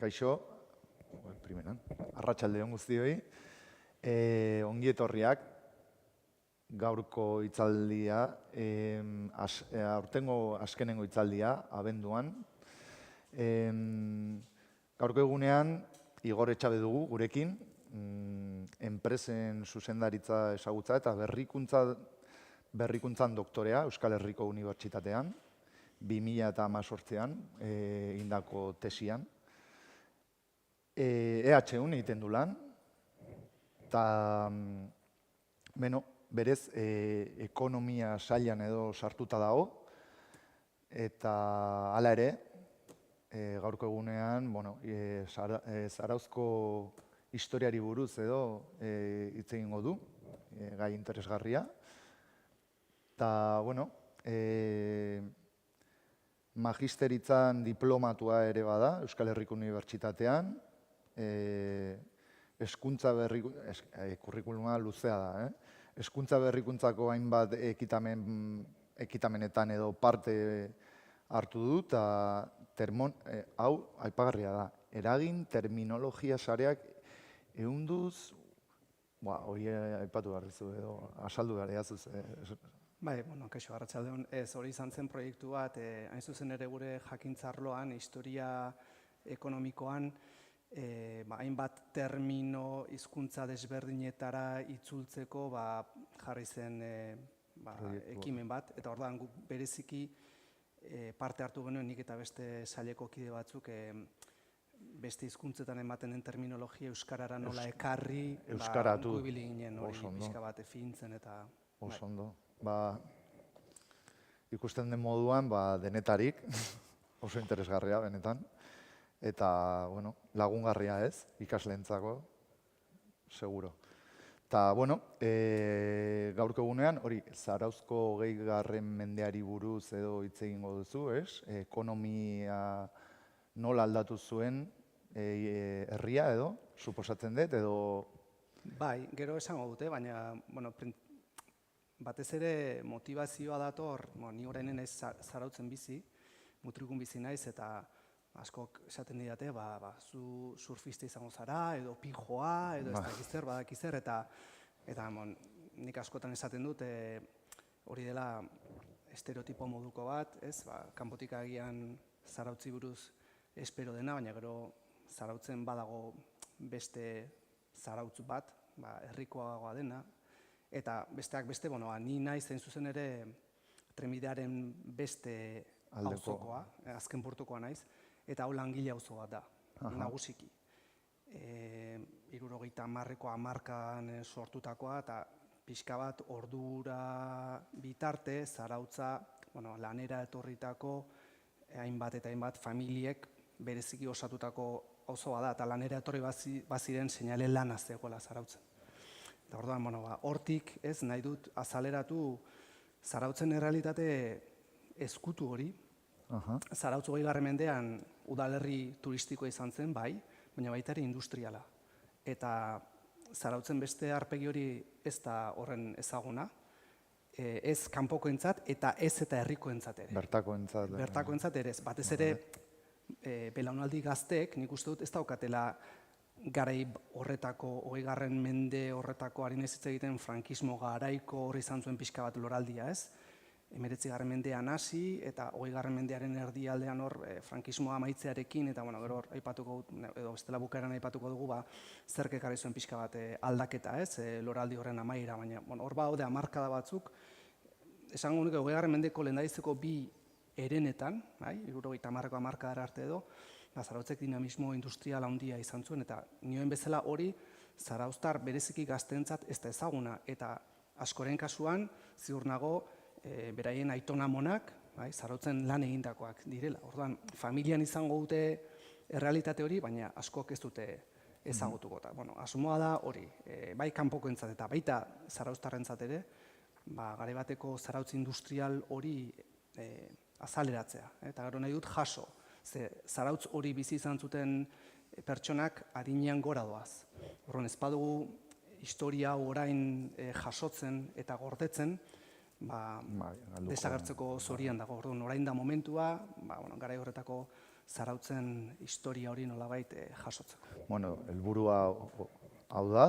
Kaixo, primeran, arratsalde on guztioi. Ongi etorriak gaurko hitzaldia, aurtengo azkenengo hitzaldia, abenduan. Gaurko egunean, Igor Etxabe dugu gurekin, enpresen zuzendaritza ezagutza eta berrikuntzan doktorea Euskal Herriko Unibertsitatean, 2018an egindako tesian. EHUn egiten du lan, eta berez ekonomia sailan edo sartuta dago, eta hala ere, gaurko egunean, Zarauzko historiari buruz edo hitz egingo du, gai interesgarria. Eta, magisteritzan diplomatua ere bada, Euskal Herriko Unibertsitatean, kurrikuluma luzea da, hezkuntza berrikuntzako hainbat ekitamenetan edo parte hartu du, eta hau aipagarria da, eragin terminologia sareak ehunduz, hori aipatu behar dizu edo asaldu behar diazuz. Bai, kaixo, arratsaldeon, hori izan zen proiektu bat, hain zuzen ere gure jakintzarloan, historia ekonomikoan, hainbat termino hizkuntza desberdinetara itzultzeko jarri zen ekimen bat, eta orduan guk bereziki parte hartu genuen nik eta beste saileko kide batzuk beste hizkuntzetan ematen den terminologia euskarara nola ekarri, gu ibili ginen hori pixka bat fintzen eta... Oso ondo. Ikusten den moduan denetarik, oso interesgarria benetan. Eta, lagungarria ez, ikasleentzako, seguro. Eta, gaurko egunean, hori, Zarauzko 20. mendeari buruz edo hitz egingo duzu, ez? Ekonomia nola aldatu zuen herria edo, suposatzen dut, edo... Bai, gero esango dute, baina, batez ere motivazioa dator, ni orainen naiz Zarautzen bizi, Mutrikun bizi naiz, eta askok esaten didate, zu surfista izango zara, edo pijoa, edo ez dakizer, badakizer, eta nik askotan esaten dut, hori dela estereotipo moduko bat, kanpotik agian Zarautzi buruz espero dena, baina gero Zarautzen badago beste Zarautz bat, herrikoagoa dena, eta besteak beste, ni naiz zein zuzen ere trenbidearen beste auzokoa, azken portukoa naiz, eta hau langile auzo bat da, nagusiki. 70ko hamarkadan sortutakoa, eta pixka bat ordura bitarte, Zarautza lanera etorritako hainbat eta hainbat familiek bereziki osatutako auzoa da, eta lanera etorri baziren seinale lana zegoela Zarautzen. Eta orduan, hortik ez nahi dut azaleratu Zarautzen errealitate ezkutu hori. Zarautz 20. mendean udalerri turistikoa izan zen, bai, baina baita ere industriala. Eta Zarautzen beste aurpegi hori ez da horren ezaguna, ez kanpokoentzat eta ez eta herrikoentzat ere. Bertakoentzat. Bertakoentzat ere ez. Batez ere, belaunaldi gazteek, nik uste dut ez daukatela garai horretako, 20. mende horretako harin ez hitz egiten frankismo garaiko horri izan zuen pixka bat loraldia, ez? 19. mendean hasi eta 20. mendearen erdialdean hor frankismoa amaitzearekin eta gero hor aipatuko edo bestela bukaeran aipatuko dugu zerk ekarri zuen pixka bat aldaketa, ez? Loraldi horren amaiera, baina hor badaude hamarkada batzuk, esango nuke 20. mendeko lehendabiziko bi herenetan, 70ko hamarkadara arte edo, Zarautzek dinamismo industrial handia izan zuen, eta nioen bezala hori zarauztar bereziki gazteentzat ez da ezaguna, eta askoren kasuan ziur nago beraien aitona amonak, Zarautzen lan egindakoak direla. Orduan, familian izango dute errealitate hori, baina askok ez dute ezagutuko. Asumoa da hori, bai kanpokoentzat eta baita zarauztarrentzat ere, garai bateko Zarautz industrial hori azaleratzea. Eta gero nahi dut jaso. Zarautz hori bizi izan zuten pertsonak adinean gora doaz. Horren ez badugu historia orain jasotzen eta gordetzen, desagertzeko zorian dago. Orain da momentua, garai horretako zarautzen historia hori nolabait jasotzeko. Bueno, helburua hau da,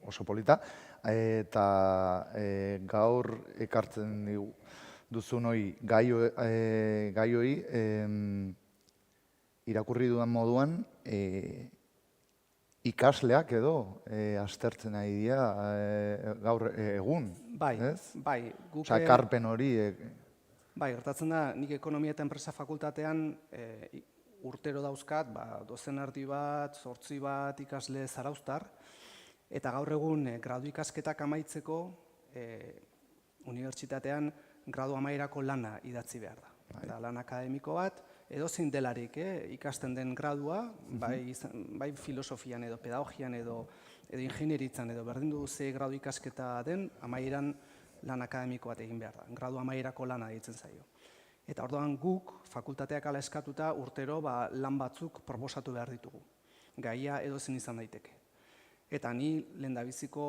oso polita, eta gaur ekartzen duzun gai hori irakurri dudan moduan ikasleak edo aztertzen ari dira gaur egun, ez? Bai, guk... Osa, ekarpen hori... Bai, gertatzen da, nik ekonomia eta enpresa fakultatean urtero dauzkat, dozen erdi bat, 8 bat ikasle zarauztar, eta gaur egun gradu ikasketak amaitzeko unibertsitatean gradu amaierako lana idatzi behar da. Da, lan akademiko bat, edozein delarik ikasten den gradua, bai filosofian edo pedagogian edo ingenieritzan edo berdin du ze gradu ikasketa den, amaieran lan akademiko bat egin behar da. Gradu amaierako lana ditzen zaio. Eta orduan guk, fakultateak ala eskatuta, urtero lan batzuk proposatu behar ditugu. Gaia edozein izan daiteke. Eta ni lehendabiziko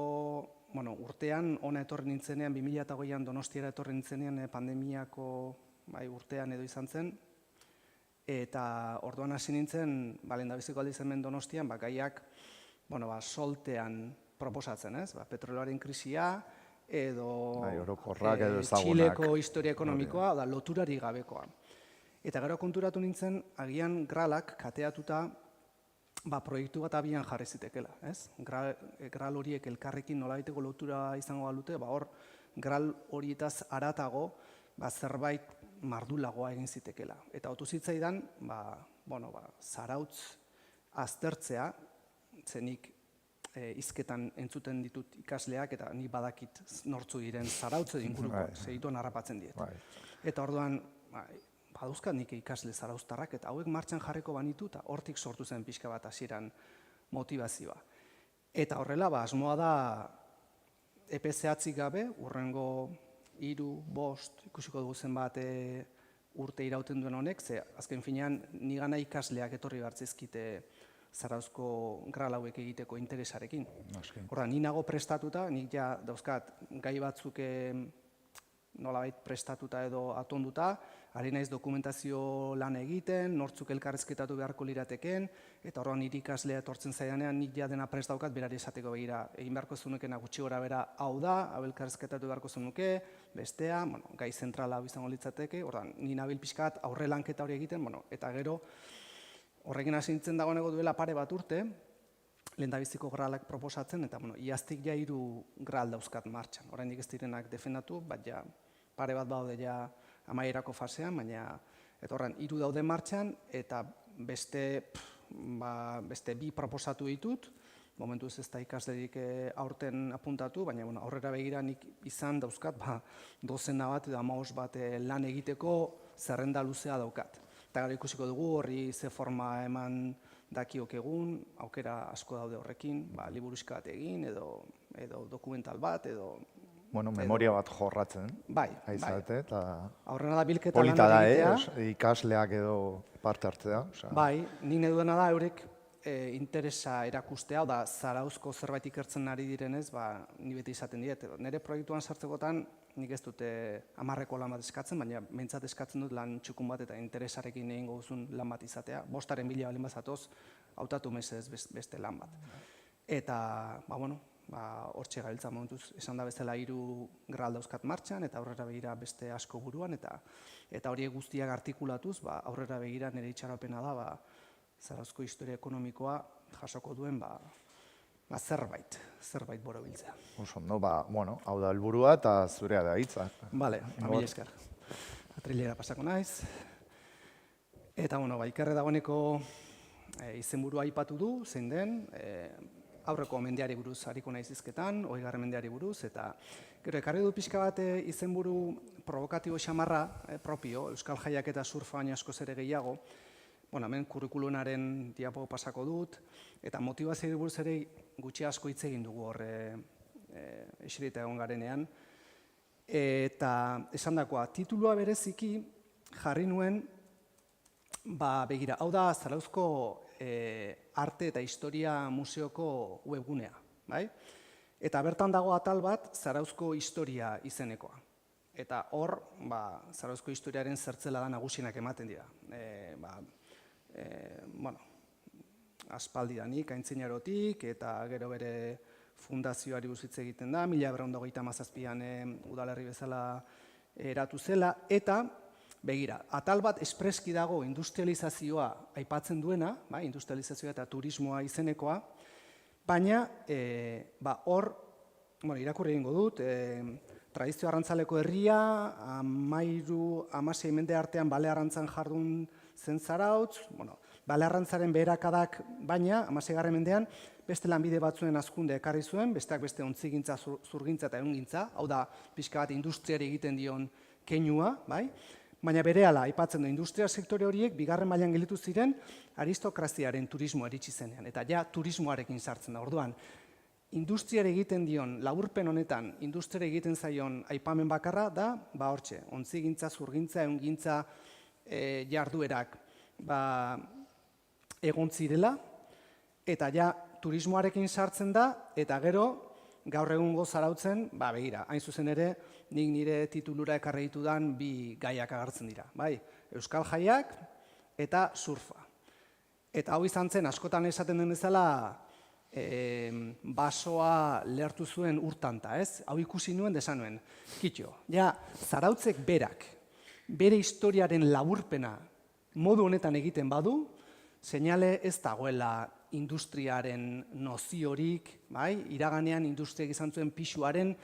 urtean, ona etorri nintzenean, 2008an Donostiara etorri nintzenean pandemiako urtean edo izan zen, eta orduan hasi nintzen, lehendabiziko aldiz hemen Donostian, gaiak soltean proposatzen, ez? Petrolioaren krisia, edo Txileko historia ekonomikoa, loturari gabekoa. Eta gero konturatu nintzen, agian gralak kateatuta proiektu bat abian jarri zitekela. Gral horiek elkarrekin nolabaiteko lotura izango balute, hor gral horietaz haratago zerbait mardulagoa egin zitekela. Eta otu zitzaidan, zarautz aztertzea, zenik hizketan entzuten ditut ikasleak, eta ni badakit nortzu diren zarautze inguruko, segituan harrapatzen diet. Eta orduan, baduzkat nik ikasle zarauztarrak, eta hauek martxan jarriko banitu, eta hortik sortu zen pixka bat hasieran motivazioa. Eta horrela, asmoa da epe zehatzik gabe, urrengo 3, 5, ikusiko dugu zenbat urte irauten duen honek, ze azken finean nigana ikasleak etorri hartzizkite zarauzko gral hauek egiteko interesarekin. Horra, ni nago prestatuta, nik ja dauzkat gai batzuk nolabait prestatuta edo atonduta, ari naiz dokumentazio lan egiten, nortzuk elkarrezketatu beharko lirateken, eta horra nire ikaslea etortzen zaidanean nik ja dena prest daukat berari esateko begira. Egin beharko zunukena gutxi gora bera hau da, hau elkarrezketatu beharko zunuke, bestea, gai zentrala hau izango litzateke, horra, ni nabil pixkat aurre lanketa hori egiten, eta gero, horrekin hasi nintzen dagoeneko duela pare bat urte, lehendabiziko gralak proposatzen, eta iaztik ja 3 gral dauzkat martxan. Oraindik ez direnak defendatu, bat ja pare bat baude ja amaierako fasean, baina eta horren 3 daude martxan, eta beste 2 proposatu ditut, momentuz ez da ikaslerik aurten apuntatu, baina aurrera begira nik izan dauzkat, dozena bat edo 15 bat lan egiteko zerrenda luzea daukat. Eta gara ikusiko dugu horri ze forma eman dakiok egun, aukera asko daude horrekin, liburuxka bat egin, edo dokumental bat, edo... memoria bat jorratzen. Bai. Eta... Aurrena da bilketa lan polita egitea. da, ikasleak edo parte hartzea. Bai, nik nahi da eurek interesa erakustea, da zarauzko zerbait ikertzen ari direnez, ni beti izaten diet. Nire proiektuan sartzekotan, nik ez dute 10 lan bat eskatzen, baina behintzat eskatzen dut lan txukun bat eta interesarekin egingo duzun lan bat izatea. 5 bila balin bazatoz, hautatu mesez beste lan bat. Eta, hortxe gabiltza momentuz, esan da bezala 3 gral dauzkat martxan, eta aurrera begira beste asko buruan, eta horiek guztiak artikulatuz, aurrera begira nire itxaropena da, zarauzko historia ekonomikoa jasoko duen, zerbait borobiltzea. Oso, hau da helburua eta zurea da hitza. Bale, mila esker. Atrilera pasako naiz. Eta, ikerre dagoeneko izenburua aipatu du, zein den, aurreko mendeari buruz hariko naiz hizketan, 20. mendeari buruz, eta gero ekarri du pixka bat izenburu provokatibo xamarra, propio, Euskal Jaiak eta surfa baina askoz ere gehiago, hemen kurrikulunaren diapo pasako dut, eta motivazioari buruz ere gutxi asko hitz egin dugu hor eserita egon garenean. Eta esan dakoa, titulua bereziki jarri nuen, begira, hau da Zarauzko arte eta historia museoko webgunea, bai? Eta bertan dago atal bat Zarauzko historia izenekoa. Eta hor, Zarauzko historiaren zertzela da nagusienak ematen dira. Aspaldidanik, aintzinarotik, eta gero bere fundazioari buruz hitz egiten da, 1937an udalerri bezala eratu zela, eta begira, atal bat espreski dago industrializazioa aipatzen duena, industrializazioa eta turismoa izenekoa, baina hor, irakurri egingo dut, tradizio arrantzaleko herria, 13-16 mende artean bale arrantzan jardun zen Zarautz, bale arrantzaren beherakadak baina, 16. mendean, beste lanbide batzuen hazkunde ekarri zuen, besteak beste ontzigintza, zurgintza eta ehungintza, hau da, pixka bat industriari egiten dion keinua, baina berehala aipatzen du industria sektore horiek bigarren mailan gelditu ziren aristokraziaren turismoa iritsi zenean, eta ja turismoarekin sartzen da. Orduan, industriari egiten dion, laburpen honetan, industriari egiten zaion aipamen bakarra da, hortxe, ontzigintza, zurgintza, ehungintza jarduerak egon zirela, eta ja turismoarekin sartzen da, eta gero gaur egungo Zarautzen, begira, hain zuzen ere, nik nire titulura ekarri ditudan bi gaiak agertzen dira. Euskal jaiak eta surfa. Eta hau izan zen, askotan esaten den bezala, basoa lehertu zuen urtanta, ez? Hau ikusi nuen, desan nuen. Kitxo, Zarautzek berak, bere historiaren laburpena modu honetan egiten badu, seinale ez dagoela industriaren noziorik, iraganean industriak izan zuen pisuaren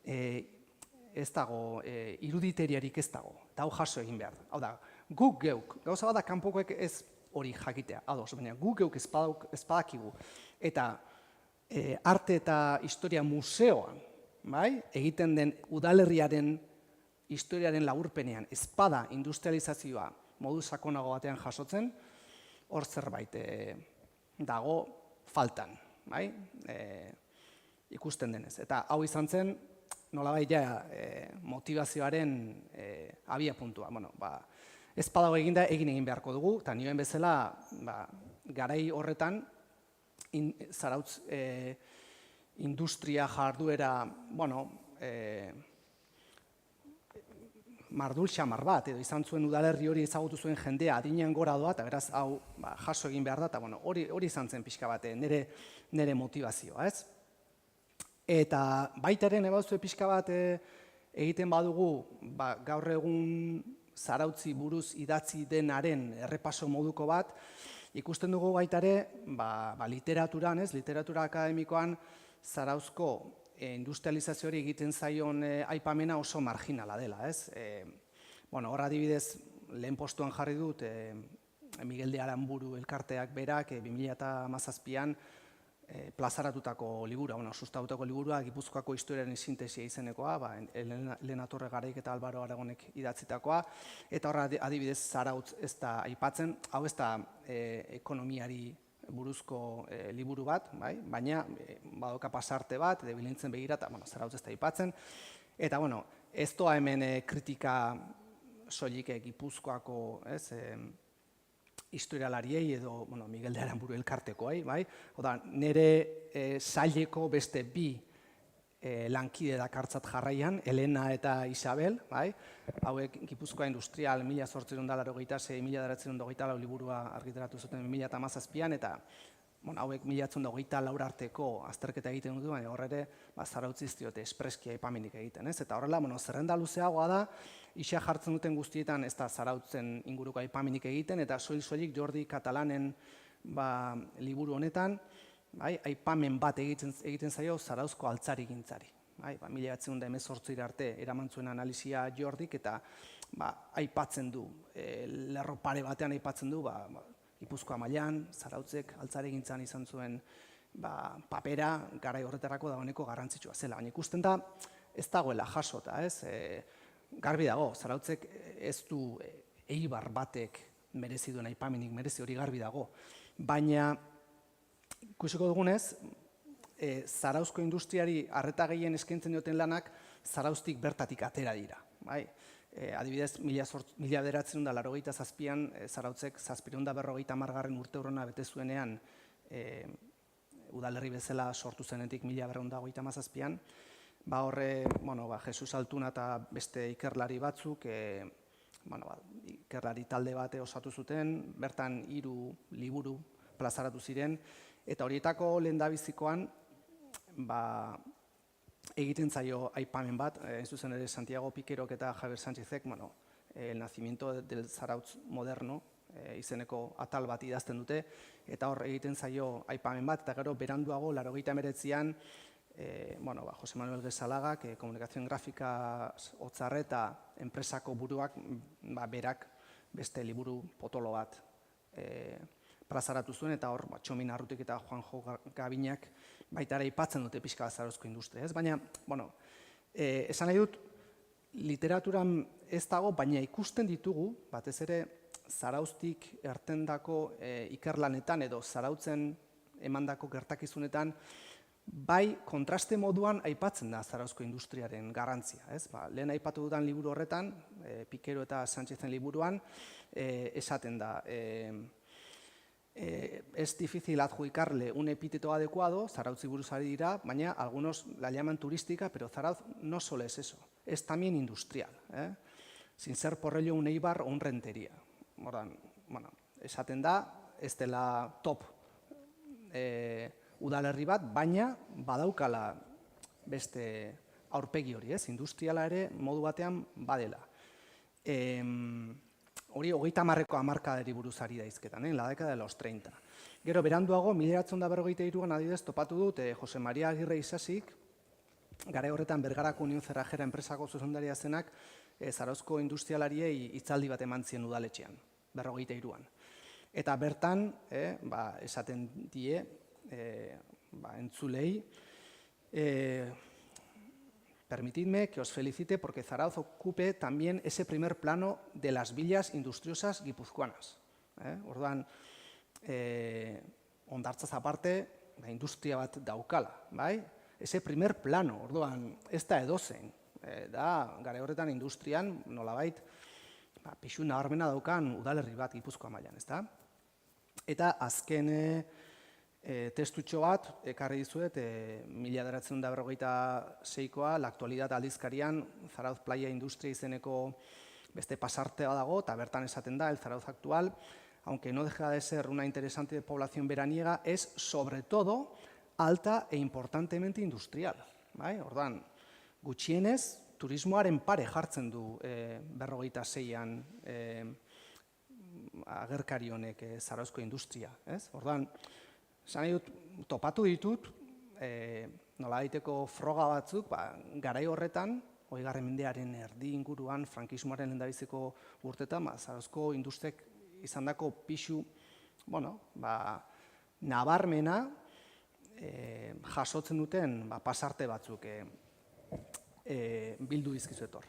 ez dago, iruditeriarik ez dago, eta hau jaso egin behar da. Hau da, guk geuk, gauza bada kanpokoek ez hori jakitea, baina guk geuk ez badakigu, eta arte eta historia museoan, egiten den udalerriaren historiaren laburpenean ez bada industrializazioa modu sakonago batean jasotzen, hor zerbait dago faltan, ikusten denez. Eta hau izan zen, nolabait motivazioaren abia puntua. Ez badago eginda, egin beharko dugu, eta nioen bezala, garai horretan, Zarautz industria jarduera, mardul xamar bat, edo izan zuen udalerri hori ezagutu zuen jendea adinean gora doa, eta beraz hau jaso egin behar da, eta hori izan zen pixka bat, nire motivazioa, ez? Eta baita ere, nebauzue pixka bat egiten badugu, gaur egun Zarautzi buruz idatzi denaren errepaso moduko bat, ikusten dugu baita ere, literaturan, literatura akademikoan, Zarauzko industrializazioari egiten zaion aipamena oso marginala dela, ez? Hor adibidez, lehen postuan jarri dut, Miguel de Aramburu elkarteak berak 2017an plazaratutako liburua, sustatutako liburua, Gipuzkoako historiaren sintesia izenekoa, Elena Torre Garaik eta Álvaro Aragonek idatzitakoa, eta horra adibidez Zarautz ez da aipatzen, hau ez da ekonomiari buruzko liburu bat, baina badoka pasarte bat, bilintzen begira, eta Zarautz ez da aipatzen, eta ez doa hemen kritika soilik Gipuzkoako historialariei edo Miguel de Aramburu elkartekoei, nire saileko beste bi lankide dakartzat jarraian, Elena eta Isabel, hauek Gipuzkoa Industrial 1886-1924 liburua argitaratu zuten 2017an, eta hauek 1924 arteko azterketa egiten dut, baina horre Zarautziz diote espreskia aipamenik egiten, ez? Eta horrela, zerrenda luzeagoa da, isa jartzen duten guztietan ez da Zarautzen inguruko aipamenik egiten, eta soilik Jordi Katalanen liburu honetan, aipamen bat egiten zaio Zarauzko altzarigintzari. 1918 arte eraman zuen analizia Jordik, eta aipatzen du, lerro pare batean aipatzen du, Gipuzkoa mailan, Zarautzek altzarigintzan izan zuen papera, garai horretarako dagoeneko garrantzitsua zela. Baina ikusten da, ez dagoela jasota, ez? Garbi dago, Zarautzek ez du eibar batek merezi duen aipamenik, merezi hori garbi dago. Baina, ikusiko dugunez, Zarauzko industriari arreta gehien eskaintzen dioten lanak Zarauztik bertatik atera dira. Adibidez, 1987an Zarautzek 750 urte urrona bete zuenean udalerri bezala sortu zenetik 1937an, Horre, Jesus Altuna eta beste ikerlari batzuk, ikerlari talde bate osatu zuten, bertan 3 liburu plazaratu ziren, eta horietako lehendabizikoan egiten zaio aipamen bat, zuzen ere Santiago Piquerok eta Javier Sánchezek, El nacimiento del Zarautz moderno, izeneko atal bat idazten dute, eta hor egiten zaio aipamen bat, eta gero beranduago, 89an, Jose Manuel Gesalagak, komunikazioen grafika Otzarreta enpresako buruak, berak beste liburu potolo bat plazaratu zuen, eta hor Txomin Arrutik eta Juanjo Gabinak baita ere aipatzen dute pixka zarauzko industria. Baina, esan nahi dut, literaturan ez dago, baina ikusten ditugu, batez ere Zarauztik ertendako ikerlanetan edo Zarautzen emandako gertakizunetan, bai kontraste moduan aipatzen da Zarauzko industriaren garrantzia. Lehen aipatu dudan liburu horretan, Piquero eta Sánchezen liburuan, esaten da, es difícil adjudicarle un epíteto adecuado, Zarautzi buruz ari dira, baina algunos la llaman turística, pero Zarauz no solo es eso, es también industrial, sin ser por ello un Eibar o un Rentería. Esaten da, ez dela top udalerri bat, baina badaukala beste aurpegi hori, industriala ere modu batean badela. Hori 30ko hamarkadari buruz ari da hizketan, la década de los 30. Gero beranduago, 1943an adibidez topatu dut Jose Maria Agirre Isasik, garai horretan Bergarako Unión Cerrajera enpresako zuzendaria zenak, Zarauzko industrialariei hitzaldi bat eman zien udaletxean, 43an. Eta bertan, esaten die, entzulei, permitidme que os felicite porque Zarauz ocupe también ese primer plano de las villas industriosas guipuzcoanas. Orduan, hondartzaz aparte, industria bat daukala, bai? Ese primer plano, orduan, ez da edozein. Da, garai horretan industrian, nolabait, pixu nabarmena daukan udalerri bat Gipuzkoa mailan, ezta? Eta azken testutxo bat, ekarri dizuet, 1996koa, La Actualidad aldizkarian, Zarauz Playa Industria izeneko beste pasartea dago, eta bertan esaten da, el Zarauz actual, aunque no deja de ser una interesante población veraniega, es sobre todo alta e importantemente industrial. Orduan, gutxienez, turismoaren pare jartzen du 46an agerkari honek Zarauzko industria. Orduan, esan nahi dut, topatu ditut, nolabaiteko froga batzuk, garai horretan, 20. mendearen erdi inguruan, frankismoaren lehendabiziko urtetan, Zarauzko industriak izandako pixu, nabarmena jasotzen duten pasarte batzuk bildu dizkizuetor.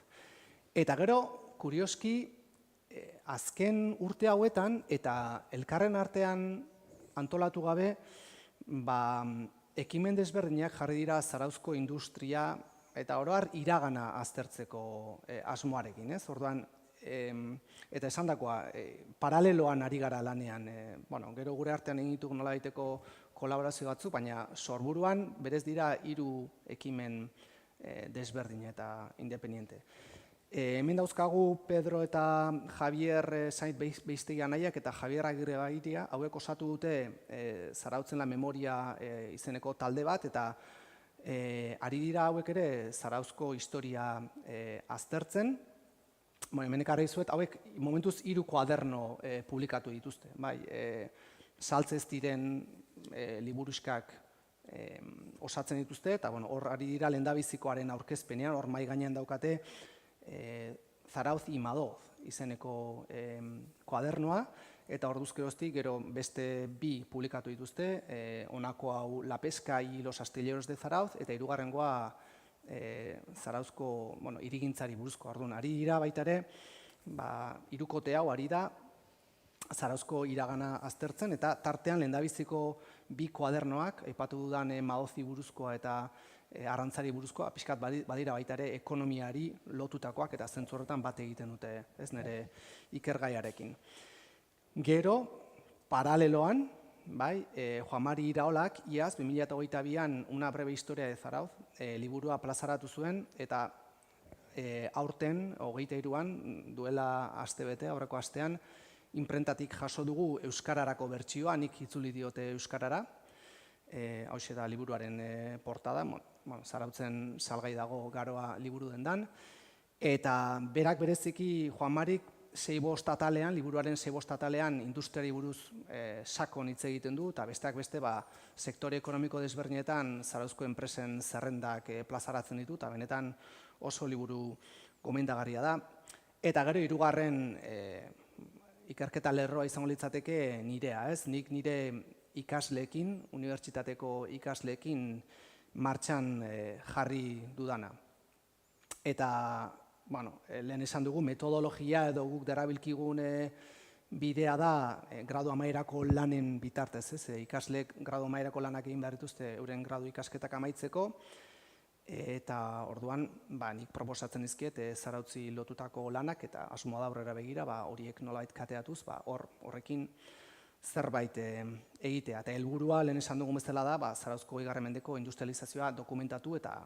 Eta gero, kurioski, azken urte hauetan eta elkarren artean antolatu gabe, ekimen desberdinak jarri dira Zarauzko industria eta oro har iragana aztertzeko asmoarekin. Orduan, eta esan dakoa, paraleloan ari gara lanean, gero gure artean egin ditugu nolabaiteko kolaborazio batzuk, baina sorburuan berez dira 3 ekimen desberdin eta independiente. Hemen dauzkagu Pedro eta Javier Sainz Beiztegi anaiak eta Javier Agirre Baitia, hauek osatu dute Zarautzen la Memoria izeneko talde bat, eta ari dira hauek ere Zarauzko historia aztertzen. Hemen ekarri dizuet, hauek momentuz 3 kuaderno publikatu dituzte. Saltzez diren liburuskak osatzen dituzte, eta hor ari dira lehendabizikoaren aurkezpenean, hor mahai gainean daukate Zarauz y Madoz izeneko kuadernoa, eta hor duzkeroztik gero beste 2 publikatu dituzte, honako hau La pesca y los astilleros de Zarauz, eta hirugarrengoa Zarauzko hirigintzari buruzko. Orduan, ari dira baita ere, 3kote hau ari da Zarauzko iragana aztertzen, eta tartean lehendabiziko 2 kuadernoak, aipatu dudan Madozi buruzkoa eta arrantzari buruzkoa, pixkat badira baita ere ekonomiari lotutakoak, eta zentzu horretan bat egiten dute, ez nire ikergaiarekin. Gero, paraleloan, bai, Juan Mari Iraolak, iaz, 2022an Una breve historia de Zarauz, liburua plazaratu zuen, eta aurten, 23an, duela astebete, aurreko astean, inprentatik jaso dugu euskararako bertsioa, nik itzuli diote euskarara, hauxe da liburuaren portada, Zarautzen salgai dago Garoa liburu dendan, eta berak bereziki Juan Marik liburuaren 6-5 atalean industriari buruz sakon hitz egiten du, eta besteak beste sektore ekonomiko desberdinetan Zarauzko enpresen zerrendak plazaratzen ditu, eta benetan oso liburu gomendagarria da. Eta gero hirugarren ikerketa lerroa izango litzateke nirea, ez? Nik nire ikasleekin, unibertsitateko ikasleekin martxan jarri dudana. Eta, lehen esan dugu, metodologia edo guk darabilkigun bidea da gradu amaierako lanen bitartez, ez? Ikasleek gradu amaierako lanak egin behar dituzte euren gradu ikasketak amaitzeko, eta orduan nik proposatzen dizkiet Zarautzi lotutako lanak eta asmoa da aurrera begira horiek nolabait kateatuz, horrekin zerbait egitea. Eta helburua lehen esan dugun bezala da Zarauzko 20. mendeko industrializazioa dokumentatu eta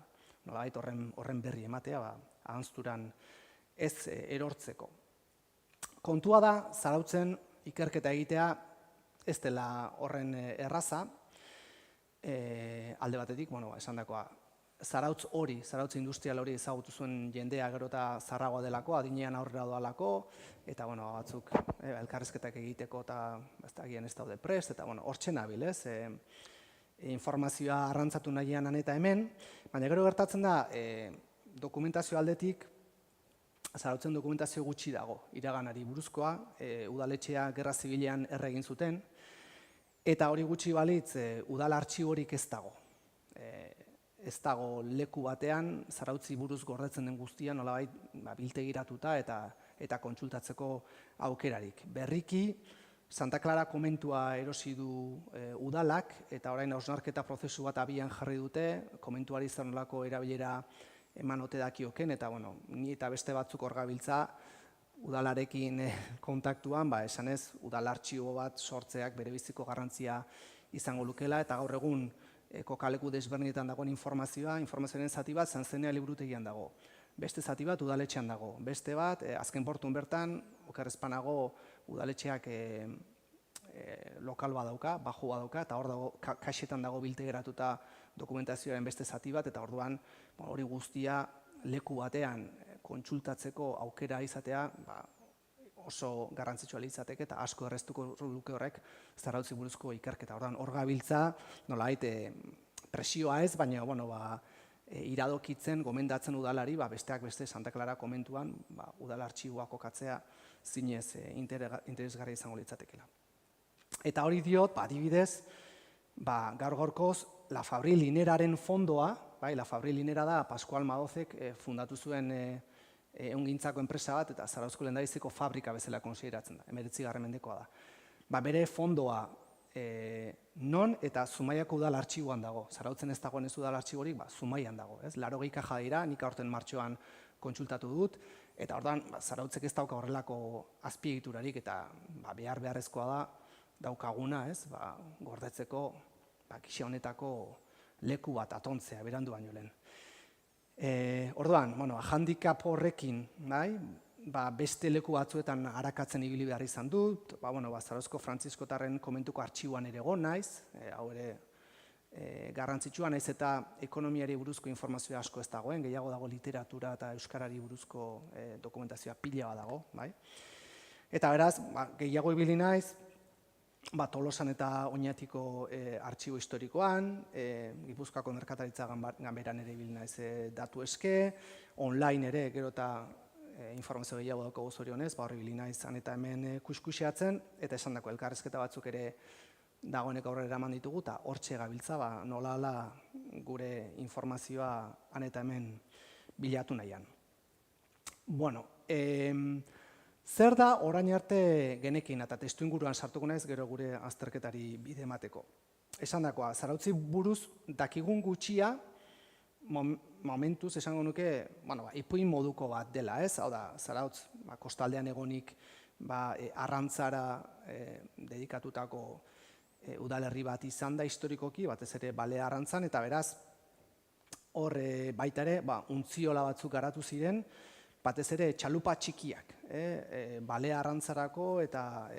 nolabait horren berri ematea ahanzturan ez erortzeko. Kontua da Zarautzen ikerketa egitea ez dela horren erraza, alde batetik, esandakoa, Zarautz industrial hori ezagutu zuen jendea gero eta zaharragoa delako, adinean aurrera doalako, eta batzuk elkarrizketak egiteko eta agian ez daude prest, eta hortxe nabil, ez? Informazioa arrantzatu nahian han eta hemen, baina gero gertatzen da dokumentazio aldetik, Zarautzen dokumentazio gutxi dago, iraganari buruzkoa, udaletxea gerra zibilean erregin zuten, eta hori gutxi balitz udal artxiborik ez dago. Ez dago leku batean, Zarautzi buruz gordetzen den guztia nolabait biltegiratuta eta kontsultatzeko aukerarik. Berriki, Santa Clara komentua erosi du udalak, eta orain hausnarketa prozesu bat abian jarri dute, komentuari zer nolako erabilera eman ote dakioken, eta ni eta beste batzuk hor gabiltza udalarekin kontaktuan, esanez, udal artxibo bat sortzeak berebiziko garrantzia izango lukela, eta gaur egun kokaleku desberdinetan dagoen informazioaren zati bat Zanzenea liburutegian dago. Beste zati bat udaletxean dago. Beste bat, azken portun bertan, okerrezpanago udaletxeak lokal bat dauka, baju bat dauka, eta hor dago, kaxetan dago biltegeratuta dokumentazioaren beste zati bat, eta orduan hori guztia leku batean kontsultatzeko aukera izatea, oso garrantzitsua litzateke eta asko erreztuko luke horrek Zarautzi buruzko ikerketa. Orduan, hor gabiltza, nolabait presioa ez, baina iradokitzen, gomendatzen udalari, besteak beste Santa Clara komentuan, udal artxiboa kokatzea zinez interesgarria izango litzatekela. Eta hori diot, adibidez, gaur-gaurkoz, La Fabri Lineraren fondoa, La Fabri Linera da Pascual Madozek fundatu zuen ehungintzako enpresa bat, eta Zarauzko lehendabiziko fabrika bezala konsideratzen da, 19. mendekoa da. Bere fondoa non eta Zumaiako udal artxiboan dago. Zarautzen ez dagoen ez udal artxiborik, Zumaian dago. 80 kaja dira, nik aurten martxoan kontsultatu dut, eta ordan Zarautzek ez dauka horrelako azpiegiturarik, eta beharrezkoa da daukaguna, gordetzeko gisa honetako leku bat atontzea, berandu baino lehen. Orduan, handicap horrekin, beste leku batzuetan arakatzen ibili behar izan dut, Zarauzko Frantziskotarren komentuko artxiboan ere egon naiz, hau ere garrantzitsua naiz eta ekonomiari buruzko informazioa asko ez dagoen, gehiago dago literatura eta euskarari buruzko dokumentazioa pila bat dago. Eta beraz, gehiago ibili naiz, Tolosan eta Oñatiko artxibo historikoan, Gipuzkoako merkataritza ganberan ere ibili naiz datu eske, online ere gero eta informazio gehiago daukagu zorionez, horri ibili naiz han eta hemen kuskuxeatzen, eta esandako elkarrizketa batzuk ere dagoeneko aurrera eraman ditugu, eta hortxe gabiltza, nola gure informazioa han eta hemen bilatu nahian. Zer da orain arte genekin, eta testu inguruan sartuko naiz gero gure azterketari bide emateko. Esandakoa, Zarautzi buruz dakigun gutxia, momentuz esango nuke, ipuin moduko bat dela, ez? Hau da, Zarautz, kostaldean egonik arrantzara dedikatutako udalerri bat izan da historikoki, batez ere Balea Arrantzan, eta beraz, hor baita ere, untziola batzuk garatu ziren, batez ere txalupa txikiak, Balea Arrantzarako eta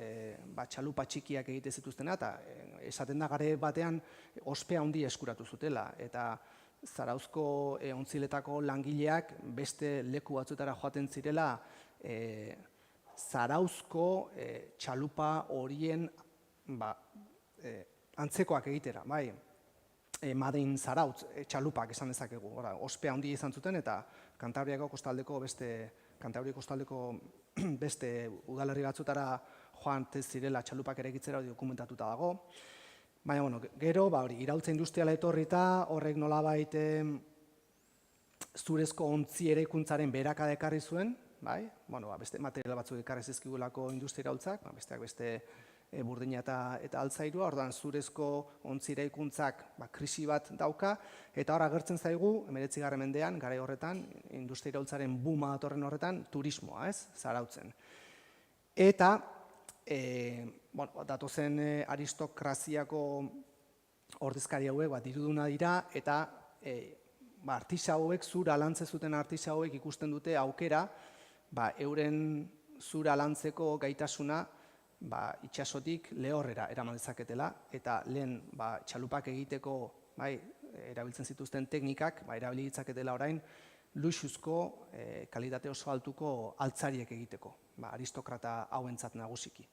txalupa txikiak egite zituztena, eta esaten da gare batean ospe handi eskuratu zutela, eta Zarauzko ontziletako langileak beste leku batzutara joaten zirela Zarauzko txalupa horien antzekoak egitera, bai, Madein Zarautz txalupak esan dezakegu, ospe handia izan zuten eta Kantabriako kostaldeko beste udalerri batzutara joan zirela txalupak eraikitzera hori dokumentatuta dago. Baina, gero, iraultza industriala etorrita, horrek nolabait zurezko ontzi eraikuntzaren beherakada ekarri zuen, bai? Beste material batzuk ekarri zizkigulako industria iraultzak, besteak beste burdina eta altzairua, orduan zurezko ontzi eraikuntzak krisi bat dauka, eta hor agertzen zaigu, 19. mendean, garai horretan, industria iraultzaren booma datorren horretan, turismoa, Zarautzen. Eta, datozen aristokraziako ordezkari hauek diruduna dira, eta artisa hauek, zura lantze zuten artisa hauek ikusten dute aukera, euren zura lantzeko gaitasuna itxasotik lehorrera eraman dezaketela, eta lehen txalupak egiteko erabiltzen zituzten teknikak, erabili ditzaketela orain, luxuzko, kalitate oso altuko altzariek egiteko, aristokrata hauentzat nagusiki.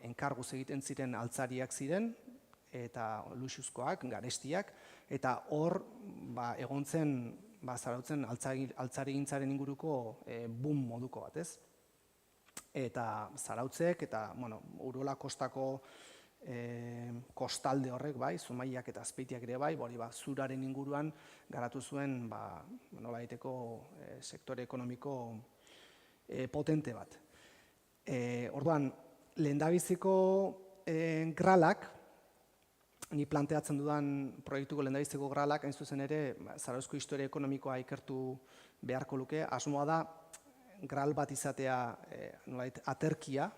Enkarguz egiten ziren altzariak ziren, eta luxuzkoak, garestiak, eta hor egon zen Zarautzen altzarigintzaren inguruko boom moduko bat, ez? Eta Zarautzek, eta Urola kostako kostalde horrek, Zumaiak eta Azpeitiak ere zuraren inguruan garatu zuen nolabaiteko sektore ekonomiko potente bat. Orduan, lehendabiziko gralak, ni planteatzen dudan proiektuko lehendabiziko gralak, hain zuzen ere, Zarauzko historia ekonomikoa ikertu beharko luke, asmoa da, gral bat izatea aterkia,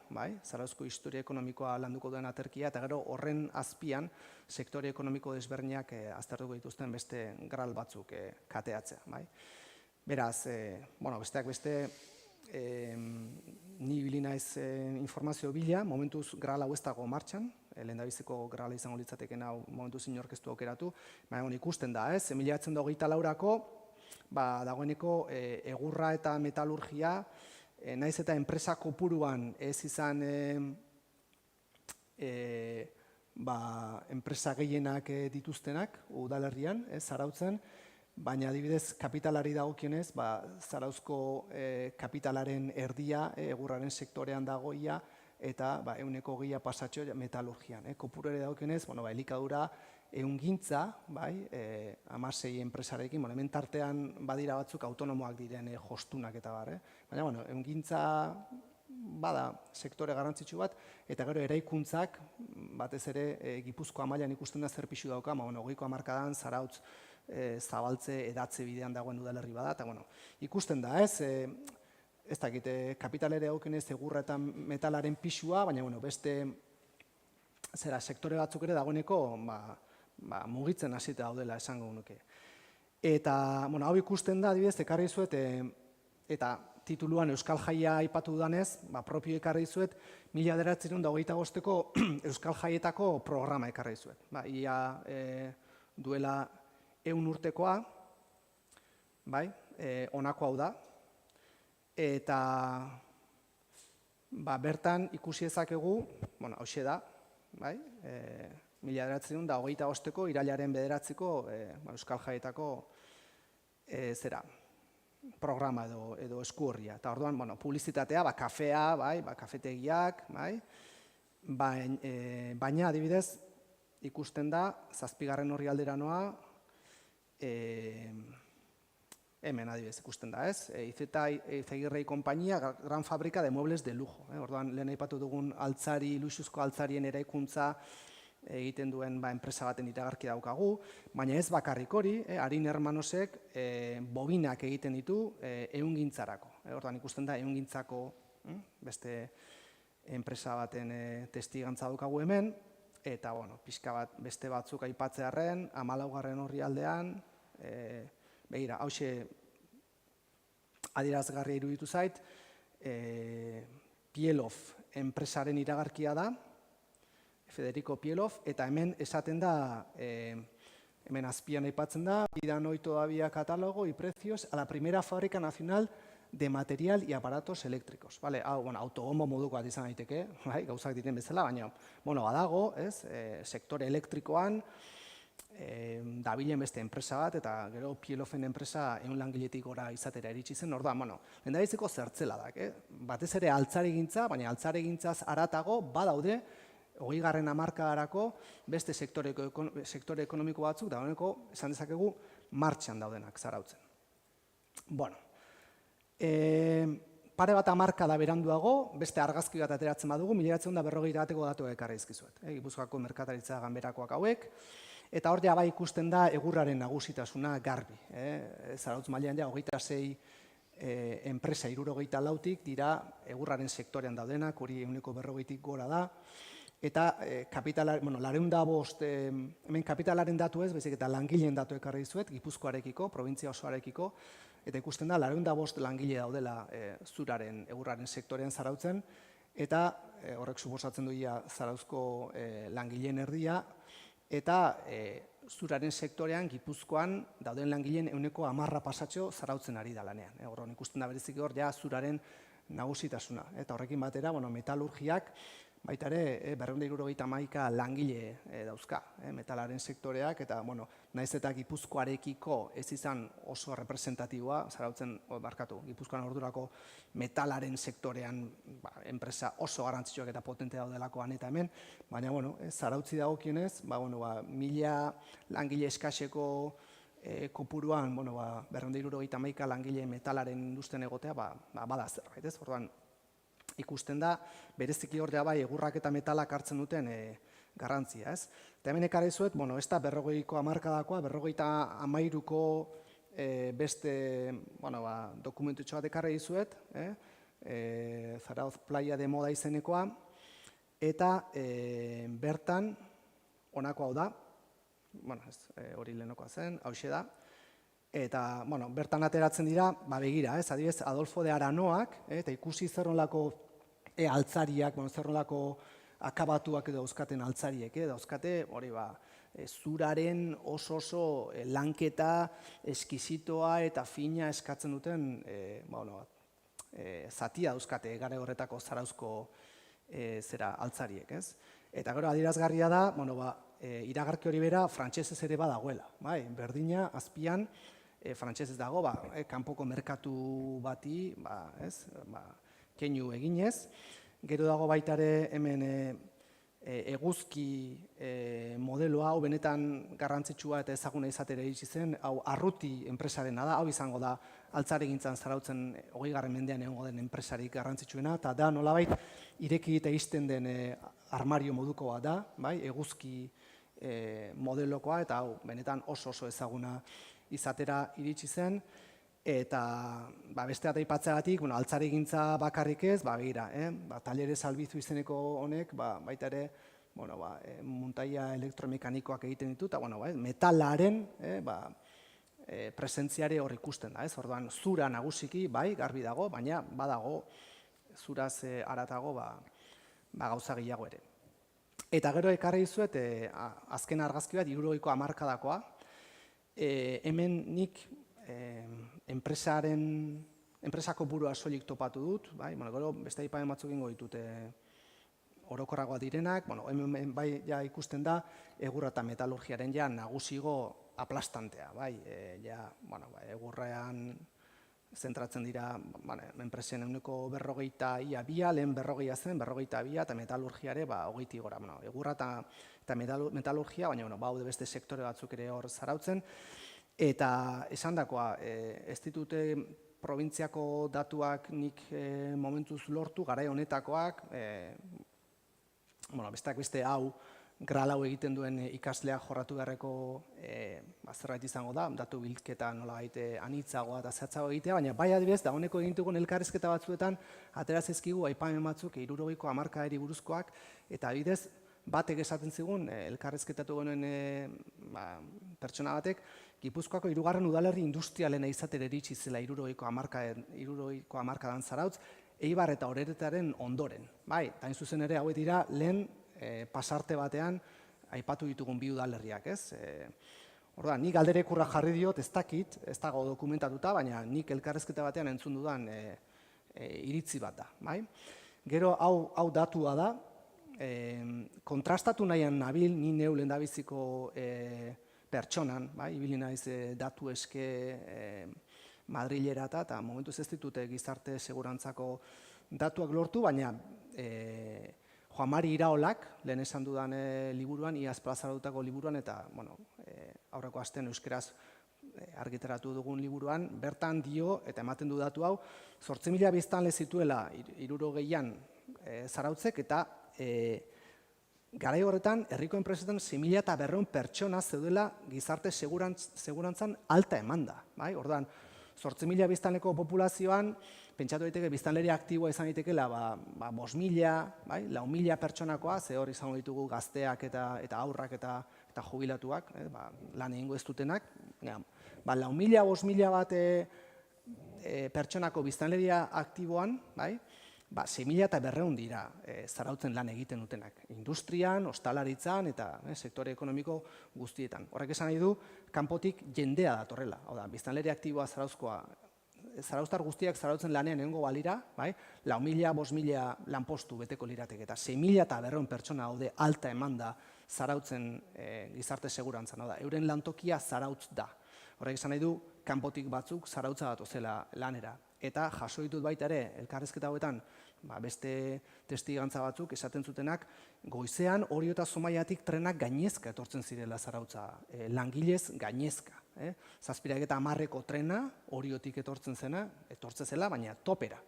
Zarauzko historia ekonomikoa landuko duen aterkia, eta gero horren azpian sektore ekonomiko desberdinak aztertuko dituzten beste gral batzuk kateatzea. Beraz, besteak beste, ni ibili naiz informazio bila, momentuz gral hau ez dago martxan, lehendabiziko grala izango litzatekeen hau momentuz inorkeztu aukeratu, baina ikusten da, 1924ko, dagoeneko egurra eta metalurgia, naiz eta enpresa kopuruan ez izan enpresa gehienak dituztenak udalerrian, Zarautzen, baina adibidez kapitalari dagokionez, Zarauzko kapitalaren erdia egurraren sektorean dagoia, eta 120 pasatxo metalurgian. Kopuru ere dagokionez, elikadura ehungintza, 16 enpresarekin, hemen tartean badira batzuk autonomoak diren jostunak eta bar, baina ehungintza bada sektore garrantzitsu bat, eta gero eraikuntzak, batez ere Gipuzkoa mailan ikusten da zer pixu dauka, 20ko hamarkadan Zarautz zabaltze edatze bidean dagoen udalerri bada, eta ikusten da, ez dakit, kapitalere haukenez egurra eta metalaren pixua, baina beste sektore batzuk ere dagoeneko mugitzen hasita daudela esango nuke. Eta hau ikusten da, adibidez, ekarri zuet, eta tituluan Euskal Jaia aipatu dudanez, propio ekarri zuet, 1925ko Euskal Jaietako programa ekarri zuet. Ia duela 100 urtekoa, honako hau da, eta bertan ikusi ezakegu, hauxe da, 1925ko irailaren 9ko Euskal Jaietako programa edo eskuorria. Eta orduan, publizitatea, kafea, kafetegiak, baina adibidez ikusten da, 7. horri aldera noa, hemen adibidez ikusten da, ez? Izagirrei konpainia, gran fabrika de muebles de lujo. Orduan, lehen aipatu dugun luxuzko altzarien eraikuntza egiten duen enpresa baten iragarki daukagu, baina ez bakarrik hori, Arin Hermanosek bobinak egiten ditu ehungintzarako. Orduan, ikusten da ehungintzako beste enpresa baten testigantza daukagu hemen, eta pixka bat beste batzuk aipatzearren, 14. orrialdean, begira, hauxe adierazgarria iruditu zait, Pielov enpresaren iragarkia da, Federico Pielov, eta hemen esaten da, hemen azpian aipatzen da, pidan hoy todavía catálogo y precios a la primera fábrica nacional de material y aparatos eléctricos. Vale, autogomo moduko bat izan daiteke, gauzak diren bezala, baina, badago, sektore elektrikoan, dabilen beste enpresa bat, eta gero Pieloven enpresa 100 langiletik gora izatera iritsi zen, orduan, lehendabiziko zertzeladak, batez ere altzarigintza, baina altzarigintzaz haratago badaude 20. hamarkadarako beste sektore ekonomiko batzuk, dagoeneko esan dezakegu martxan daudenak zarautzen. Pare bat hamarkada beranduago, beste argazki bat ateratzen badugu, 1940 bateko datuak ekarri dizkizuet. Gipuzkoako merkataritza ganberakoak hauek, eta hor ja bai ikusten da egurraren nagusitasuna garbi. Zarautz mailan ja 26 enpresa 64tik dira egurraren sektorean daudenak, hori 140tik gora da, eta hemen kapitalaren datu ez, baizik eta langileen datu ekarri dizuet, Gipuzkoarekiko, provintzia osoarekiko, eta ikusten da 205 langile daudela zuraren egurraren sektorean zarautzen, eta horrek suposatzen duia zarauzko langileen erdia, eta zuraren sektorean Gipuzkoan dauden langileen 10% pasatxo zarautzen ari da lanean. Horren ikusten da berezik hor ja zuraren nagusitasuna. Eta horrekin batera, metalurgiak, baita ere, 271 langile dauzka, metalaren sektoreak, eta naiz eta Gipuzkoarekiko ez izan oso representatiboa, zarautzen, Gipuzkoan ordurako metalaren sektorean enpresa oso garrantzitsuak eta potente daudelakoan eta hemen, baina, zarautzi dagokionez, 1000 langile eskaseko kopuruan, 271 langile metalaren industrian egotea, bada zerbait, ez? Orduan, ikusten da, bereziki ordea bai egurrak eta metalak hartzen duten garrantzia, ez? Eta hemen ekarri zuet, ez da 40ko hamarkadakoa, 53ko beste dokumentutxo bat ekarri dizuet, Zarautz Playa de Moda izenekoa, eta bertan, honako hau da, hori lehenekoa zen, hauxe da, eta bertan ateratzen dira, begira, adibidez, Adolfo de Aranoak, eta ikusi zerrolako altzariak, zerrolako akabatuak edo dauzkaten altzariek, dauzkate hori zuraren oso lanketa eskizitoa eta fina eskatzen duten zatia dauzkate gare horretako zarauzko altzariek, ez? Eta gero adierazgarria da, iragarki hori bera frantsesez ere badagoela, berdina azpian frantsesez dago, kanpoko merkatu bati, keinu eginez. Gero dago baita ere hemen eguzki modeloa, hau benetan garrantzitsua eta ezaguna izatera iritsi zen, hau Arruti enpresarena da, hau izango da altzarigintzan zarautzen 20. mendean egongo den enpresarik garrantzitsuena, eta da nolabait ireki eta ixten den armario modukoa da, eguzki modelokoa, eta hau benetan oso ezaguna izatera iritsi zen, eta beste bat aipatzeagatik, altzarigintza bakarrik ez, begira, Talleres Albizu izeneko honek, baita ere, muntaia elektromekanikoak egiten ditu, eta metalaren presentziare hor ikusten da, orduan zura nagusiki, garbi dago, baina badago zuraz haratago gauza gehiago ere. Eta gero ekarri dizuet, azken argazki bat, 60ko hamarkadakoa, hemen nik enpresako burua soilik topatu dut, gero beste aipamen batzuk egingo ditut orokorragoa direnak, hemen bai ikusten da egurra eta metalurgiaren ja nagusigo aplastantea, egurrean zentratzen dira enpresen 42, lehen 40 zen, 42, eta metalurgiare 20 gora. Egurra eta metalurgia, baina baude beste sektore batzuk ere hor zarautzen. Eta esan dakoa, ez ditute probintziako datuak nik momentuz lortu, garai honetakoak, besteak beste hau, gral hau egiten duen ikaslea jorratu beharreko zerbait izango da, datu bilketa nolabait anitzagoa eta zehatzago egitea, baina bai adibidez, da honeko egin dugun elkarrizketa batzuetan, atera zaizkigu aipamen batzuk 60ko hamarkadari buruzkoak, eta adibidez, batek esaten zigun, elkarrezketatu genuen pertsona batek, Gipuzkoako 3. udalerri industrialena izatera iritsi zela 60ko hamarkadan Zarautz, Eibar eta Oreretaren ondoren. Bai, eta hain zuzen ere hauek dira lehen pasarte batean aipatu ditugun bi udalerriak, ez? Orduan, nik galderekurra jarri diot, ez dakit, ez dago dokumentatuta, baina nik elkarrezketa batean entzun dudan iritzi bat da, bai? Gero hau datua da, kontrastatu nahian nabil, ni neu lehendabiziko pertsonan, bai, ibili naiz datu eske Madrilera eta momentuz ez ditute gizarte segurantzako datuak lortu, baina Juan Mari Iraolak, lehen esan dudan liburuan, iaz plazaratutako liburuan, eta aurreko astean euskeraz argitaratu dugun liburuan, bertan dio, eta ematen du datu hau, 8.000 biztanle zituela 60an Zarautzek, eta garai horretan, herriko enpresetan 6.200 pertsona zeudela gizarte segurantzan alta emanda. Orduan, 8.000 biztanleko populazioan, pentsatu daiteke biztanleria aktiboa izan daitekeela 5.000, 4.000 pertsonakoa, ze hor izango ditugu gazteak eta aurrak eta jubilatuak, lan egingo ez dutenak. 4.000, 5.000 bat pertsonako biztanleria aktiboan, 6.200 dira Zarautzen lan egiten dutenak. Industrian, ostalaritzan eta sektore ekonomiko guztietan. Horrek esan nahi du, kanpotik jendea datorrela. Hau da, biztanleria aktiboa Zarauzkoa, Zarauztar guztiak Zarautzen lanean egongo balira, 4.000, 5.000 lanpostu beteko lirateke, eta 6.200 pertsona haude alta emanda Zarautzen gizarte segurantzan. Euren lantokia Zarautz da. Horrek esan nahi du, kanpotik batzuk Zarautza datozela lanera. Eta jaso ditut baita ere, elkarrezketa hauetan, beste testigantza batzuk esaten zutenak, goizean Orio eta Zumaiatik trenak gainezka etortzen zirela Zarautza, langilez gainezka. 7:10 trena Oriotik etortzen zela, baina topera.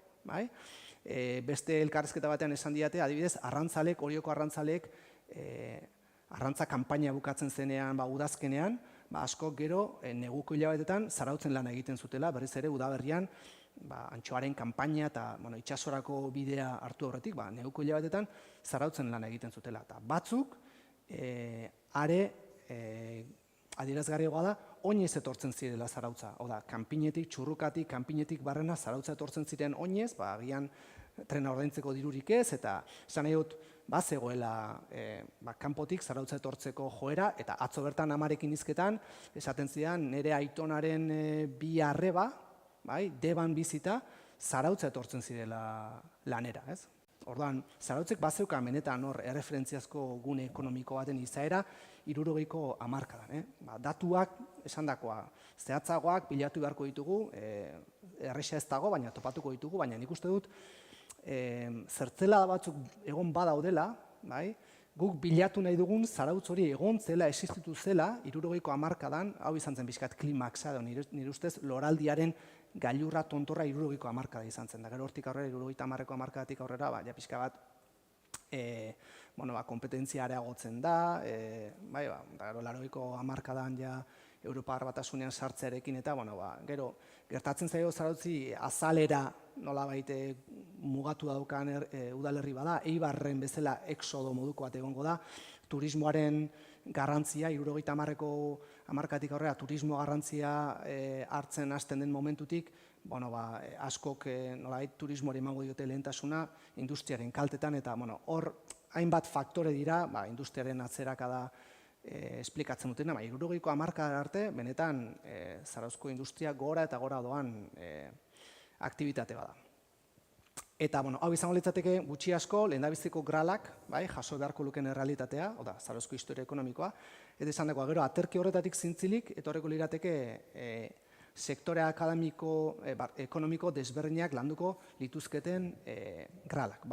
Beste elkarrezketa batean esan diate, adibidez, arrantzalek, Orioko arrantzalek, arrantza kanpaina bukatzen zenean, udazkenean, asko gero neguko hilabetetan Zarautzen lan egiten zutela, berriz ere udaberrian, antxoaren kanpaina eta itsasorako bidea hartu horretik, neguko hilabetetan Zarautzen lan egiten zutela. Eta batzuk, are adierazgarriagoa da, oinez etortzen zirela Zarautza. Hau da, kanpinetik, txurrukatik, kanpinetik barrena Zarautza etortzen ziren oinez, agian trena ordaintzeko dirurik ez, eta esan nahi dut, zegoela kanpotik Zarautza etortzeko joera, eta atzo bertan amarekin hizketan, esaten zidan, nire aitonaren bi arreba, Deban bizita, Zarautza etortzen zirela lanera, ez? Orduan, Zarautzek bazeuka benetan hor erreferentziazko gune ekonomiko baten izaera 60ko hamarkadan. Datuak esandakoa zehatzagoak bilatu beharko ditugu, erresa ez dago, baina topatuko ditugu, baina nik uste dut zertzela batzuk egon badaudela, guk bilatu nahi dugun Zarautz hori egon zela, existitu zela 60ko hamarkadan, hau izan zen pixkat klimaksa, nire ustez loraldiaren gailurra tontorra 60ko hamarkada izan zen. Da gero hortik aurrera, 60ko hamarkadatik aurrera, pixka bat kompetentzia areagotzen da, da gero 80ko hamarkadan ja Europar Batasunean sartzearekin eta, gero gertatzen zaio Zarautzi azalera nolabait mugatu daukan udalerri bada, Eibarren bezala exodo moduko bat egongo da, turismoaren garrantzia, 60ko hamarkadatik aurrera turismo garrantzia hartzen hasten den momentutik, askok nolabait turismoari emango diote lehentasuna industriaren kaltetan, eta hor hainbat faktore dira, industriaren atzerakada esplikatzen dutena, 60ko hamarkada arte, benetan Zarauzko industria gora eta gora doan aktibitate bada. Eta, hau izango litzateke gutxi asko, lehendabiziko gralak, jaso beharko luken errealitatea, Zarauzko historia ekonomikoa, eta esan dagoa, gero, aterki horretatik zintzilik, etorreko lirateke sektore akademiko, ekonomiko desberdinak landuko lituzketen gralak,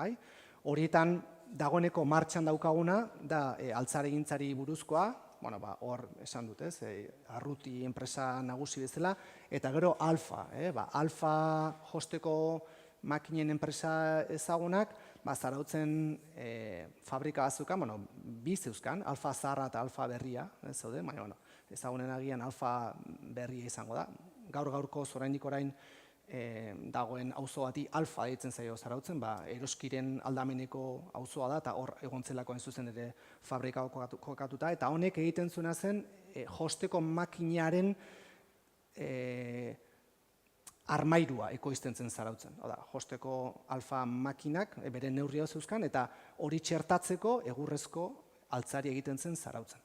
Horietan, dagoeneko martxan daukaguna, da altzaregintzari buruzkoa, hor esan dut, arruti enpresa nagusi bezala, eta gero alfa, alfa josteko makinen enpresa ezagunak, Zarautzen fabrika bazukan, bi zeuzkan, alfa zaharra eta alfa berria, zaude, baina ezagunen agian alfa berria izango da. Gaur-gaurko oraindik orain dagoen auzo bati Alfa deitzen zaio Zarautzen, Eroskiren aldameneko auzoa da, eta hor egontzelako hain zuzen ere fabrika kokatuta, eta honek egiten zuena zen josteko makinaren armairua ekoizten zen Zarautzen. Oda, josteko Alfa makinak bere neurria zeuzkan, eta hori txertatzeko egurrezko altzari egiten zen Zarautzen.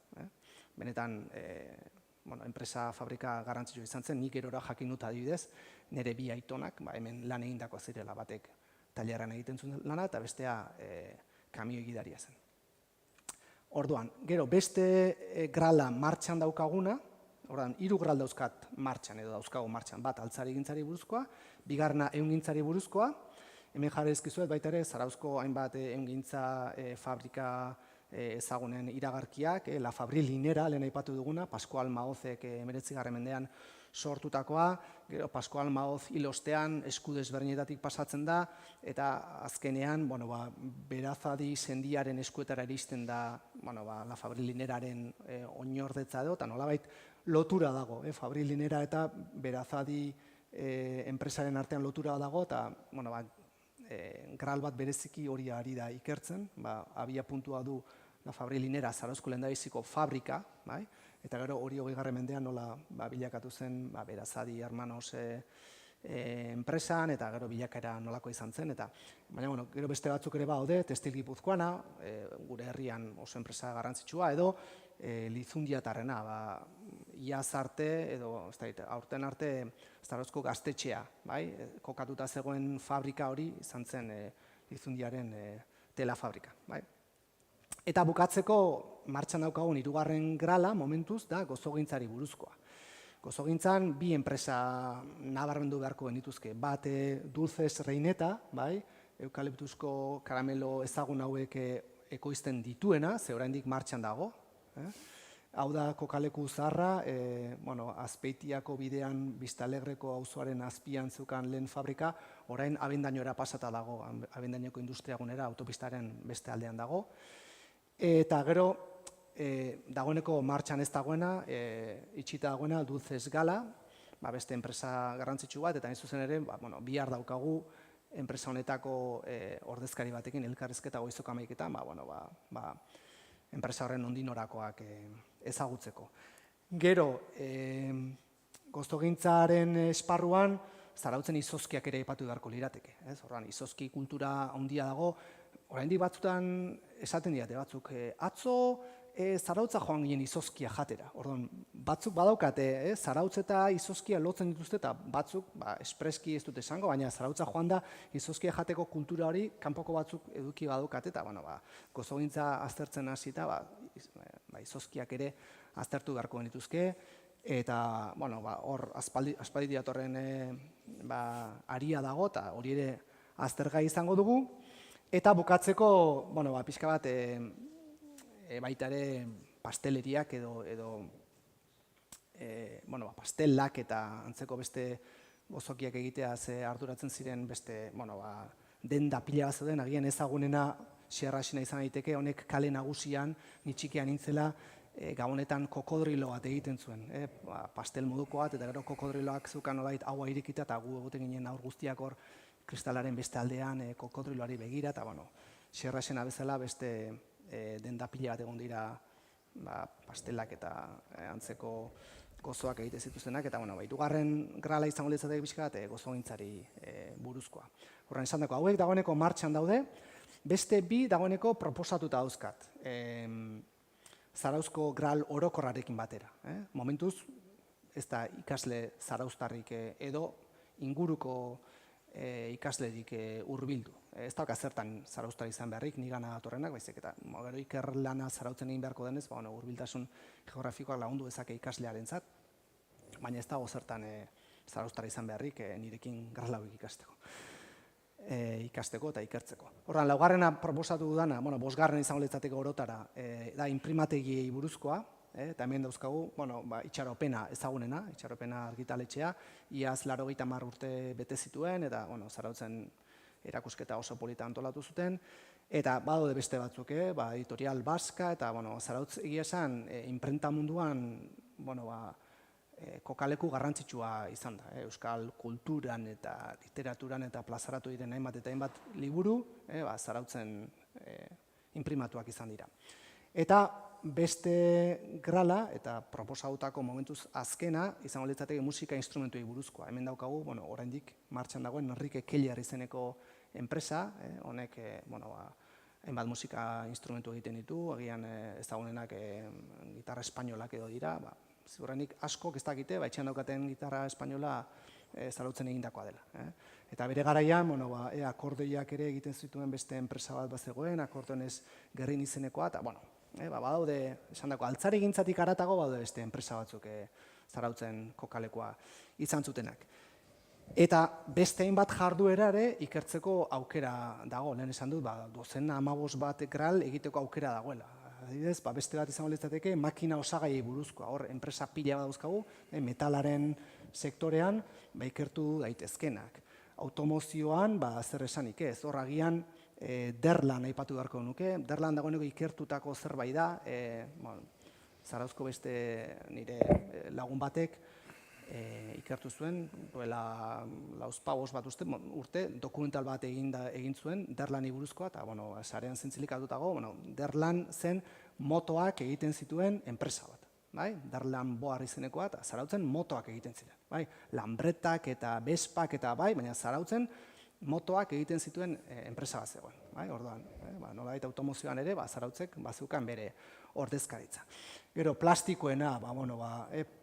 Benetan, enpresa fabrika garrantzitsua izan zen, nik erora jakin dut adibidez, nire bi aitonak, hemen lan egindako zirela, batek tailerran egiten zuen lana, eta bestea kamioi gidaria zen. Orduan, gero beste grala martxan daukaguna, orduan, 3 gral dauzkat martxan edo dauzkago martxan, bat altzari gintzari buruzkoa, bigarna ehungintzari buruzkoa, hemen jarri dizkizuet baita ere Zarauzko hainbat ehungintza fabrika ezagunen iragarkiak, La Fabrilinera, lehen aipatu duguna, Pascual Maozek 19. mendean sortutakoa, gero Pascual Maoz hil ostean esku desberdinetatik pasatzen da, eta azkenean Berazadi sendiaren eskuetara iristen da La Fabrilineraren oinordetza edo, eta nolabait lotura dago, Fabrilinera eta Berazadi enpresaren artean lotura dago, eta gral bat bereziki hori ari da ikertzen, abia puntua du La Fabrilinera Zarauzko lehendabiziko fabrika, eta gero hori 20. mendean nola bilakatu zen Berazadi Hermanos enpresan, eta gero bilakaera nolako izan zen, eta baina gero beste batzuk ere baude, Textil Gipuzkoana, gure herrian oso enpresa garrantzitsua, edo Lizundiatarrena, iaz arte, edo aurten arte Zarauzko gaztetxea, kokatuta zegoen fabrika hori izan zen Lizundiaren tela fabrika. Eta bukatzeko martxan daukagun 3. grala momentuz da gozogintzari buruzkoa. Gozogintzan bi enpresa nabarmendu beharko genituzke. Bat Dulces Reineta, eukaliptusko karamelo ezagun hauek ekoizten dituena, ze oraindik martxan dago. Hau da kokaleku zaharra, Azpeitiako bidean Biztalegreko auzoaren azpian zeukan lehen fabrika, orain Abendainora pasata dago, Abendainoko industriagunera autopistaren beste aldean dago. Eta gero, dagoeneko martxan ez dagoena, itxita dagoena Dulces Gala, beste enpresa garrantzitsu bat, eta hain zuzen ere, bihar daukagu enpresa honetako ordezkari batekin elkarrizketa goizoko 11:00, enpresa horren ondinorakoak ezagutzeko. Gero, gozogintzaren esparruan, Zarautzen izozkiak ere aipatu beharko lirateke. Izozki kultura handia dago, oraindik batzutan esaten diate batzuk, atzo Zarautza joan ginen izozkia jatera. Orduan, batzuk badaukate, Zarautz eta izozkia lotzen dituzte, eta batzuk, espreski ez dute esango, baina Zarautza joan da izozkia jateko kultura hori, kanpoko batzuk eduki badaukate, eta gozogintza aztertzen hasita, izozkiak ere aztertu beharko genituzke, eta hor aspaldi datorren aria dago, eta hori ere aztergai izango dugu, eta bukatzeko, pixka bat, baita ere pasteleriak edo pastelak eta antzeko beste gozokiak egitea ze arduratzen ziren beste denda pila bat zeuden, agian ezagunena Sierrasina izan daiteke, honek kale nagusian, ni txikian nintzela, gabonetan kokodrilo bat egiten zuen, pastel moduko bat, eta gero kokodriloak zeukan nolait haua irikita, eta gu egoten ginen aur guztiak hor kristalaren beste aldean kokodriloari begira, eta Sierrasina bezala beste denda pila bat egon dira pastelak eta antzeko gozoak egite zituztenak, eta 3. grala izango litzateke pixka bat gozogintzari buruzkoa. Horren esan dako, hauek dagoeneko martxan daude, beste bi dagoeneko proposatuta dauzkat, Zarauzko gral orokorrarekin batera. Momentuz, ez da ikasle zarauztarrik edo inguruko ikaslerik hurbildu. Ez dauka zertan zarauztar izan beharrik, nigana datorrenak, baizik eta gero ikerlana Zarautzen egin beharko denez, hurbiltasun geografikoak lagundu dezake ikaslearentzat, baina ez dago zertan zarauztar izan beharrik nirekin grala hauek ikasteko eta ikertzeko. Horren, 4. proposatu dudana, 5. izango litzateke orotara, da inprimategiei buruzkoa, eta hemen dauzkagu, itxaropena ezagunena, itxaropena argitaletxea, iaz 80 urte bete zituen, eta Zarautzen erakusketa oso polita antolatu zuten, eta badaude beste batzuk, Editorial Baska, eta Zarautz egia esan, inprenta munduan, kokaleku garrantzitsua izan da. Euskal kulturan eta literaturan eta plazaratu diren hainbat eta hainbat liburu Zarautzen inprimatuak izan dira. Eta beste grala eta proposatutako momentuz azkena izango litzateke musika instrumentuei buruzkoa. Hemen daukagu, oraindik martxan dagoen Enrique Keller izeneko enpresa, honek hainbat musika instrumentu egiten ditu, agian ezagunenak gitarra espainolak edo dira, ziurrenik askok ez dakite, etxean daukaten gitarra espainola Zarautzen egindakoa dela. Eta bere garaian, akordeoiak ere egiten zituen beste enpresa bat bazegoen, akordeonez Gerrin izenekoa, eta badaude, esan dako, altzari gintzatik haratago badaude beste enpresa batzuk Zarautzen kokalekoa izan zutenak. Eta beste hainbat jarduera ere ikertzeko aukera dago, lehen esan dut, dozena 15 bat gral egiteko aukera dagoela. Adibidez, beste bat izango litzateke makina osagaiei buruzkoa, hor enpresa pila bat dauzkagu, metalaren sektorean ikertu daitezkenak. Automozioan, zer esanik ez, hor agian Derlan aipatu beharko nuke, Derlan dagoeneko ikertutako zerbait da, Zarauzko beste nire lagun batek ikertu zuen, duela 45 urte, dokumental bat egin zuen, Derlani buruzkoa, eta sarean zintzilikatutago, Derlan zen motoak egiten zituen enpresa bat. Derlan Boar izenekoa, eta Zarautzen motoak egiten ziren. Lambretak eta Vespak eta baina Zarautzen motoak egiten zituen enpresa bat zegoen. Orduan, nolabait automozioan ere, Zarautzek bazeukan bere ordezkaritza. Gero, plastikoena,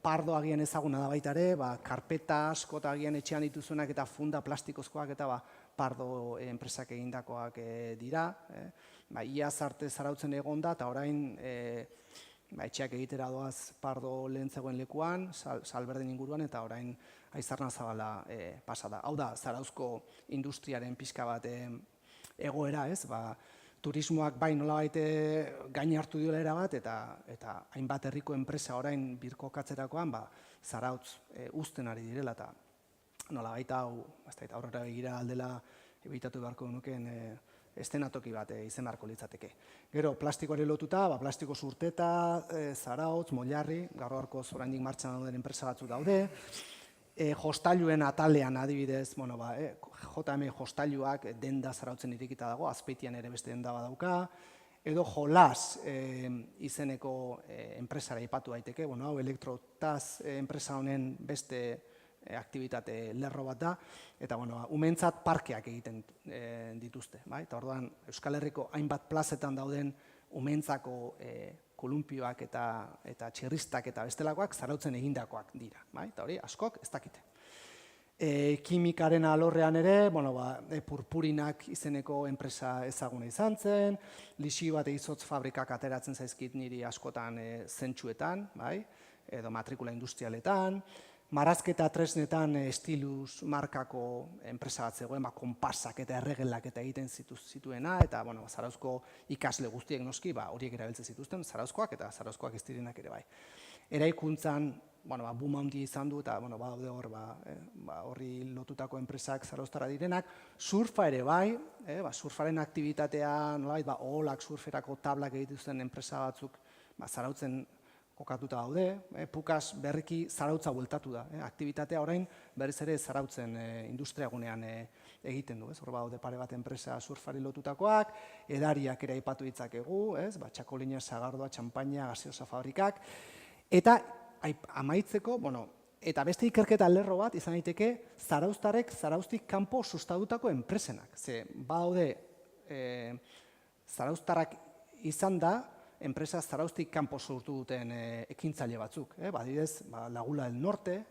pardo agian ezaguna da baita ere, karpeta asko eta agian etxean dituzuenak eta funda plastikozkoak eta pardo enpresak egindakoak dira. Iaz arte Zarautzen egon da, eta orain etxeak egitera doaz pardo lehen zegoen lekuan, Salberden inguruan, eta orain Aizarna Zabala pasa da. Hau da, Zarauzko industriaren pixka bat egoera, ez? Turismoak nolabait gain hartu diola erabat, eta hainbat herriko enpresa orain birkokatzerakoan, Zarautz uzten ari direla, eta nolabait hau, aurrera begira aldela ebitatu beharko nuken eszenatoki bat izen beharko litzateke. Gero, plastikoari lotuta, plastiko Zurteta, Zarautz, Mollarri, gaur-gaurkoz oraindik martxan dauden enpresa batzuk daude, jostailuen atalean adibidez, JM jostailuak denda Zarautzen irekita dago, Azpeitian ere beste denda badauka, edo Jolas izeneko enpresara aipatu daiteke, hau Elektrotaz enpresa honen beste aktibitate lerro bat da, eta umeentzat parkeak egiten dituzte. Eta orduan Euskal Herriko hainbat plazetan dauden umeentzako kolumpioak eta txirristak eta bestelakoak Zarautzen egindakoak dira. Eta hori askok ez dakite. Kimikaren alorrean ere, Purpurinak izeneko enpresa ezaguna izan zen, lixi bat izotz fabrikak ateratzen zaizkit niri askotan zentsuetan, edo matrikula industrialetan, marazketa tresnetan Stilus markako enpresa bat zegoen, konpasak eta erregelak eta egiten zituena, eta Zarauzko ikasle guztiek noski horiek erabiltzen zituzten, Zarauzkoak eta Zarauzkoak ez direnak ere bai. Eraikuntzan, boom handia izan du, eta badaude hor horri lotutako enpresak Zarauztarra direnak, surfa ere bai, surfaren aktibitatea, nolabait, oholak surferako tablak egituzten enpresa batzuk Zarautzen kokatuta daude, Pukas berriki Zarautza bueltatu da. Aktibitatea orain berriz ere Zarautzen industriagunean egiten du. Hor badaude pare bat enpresa surfari lotutakoak, edariak ere aipatu ditzakegu, Txakolina, Sagardoa, Txanpaina, gaseosa fabrikak, eta amaitzeko, eta beste ikerketa lerro bat izan daiteke Zarauztarrek Zarauztik kanpo sustatutako enpresenak. Ze badaude Zarauztarrak izan da, enpresa Zarauztik kanpo sortu duten ekintzaile batzuk. Adibidez, Laguna del Norte,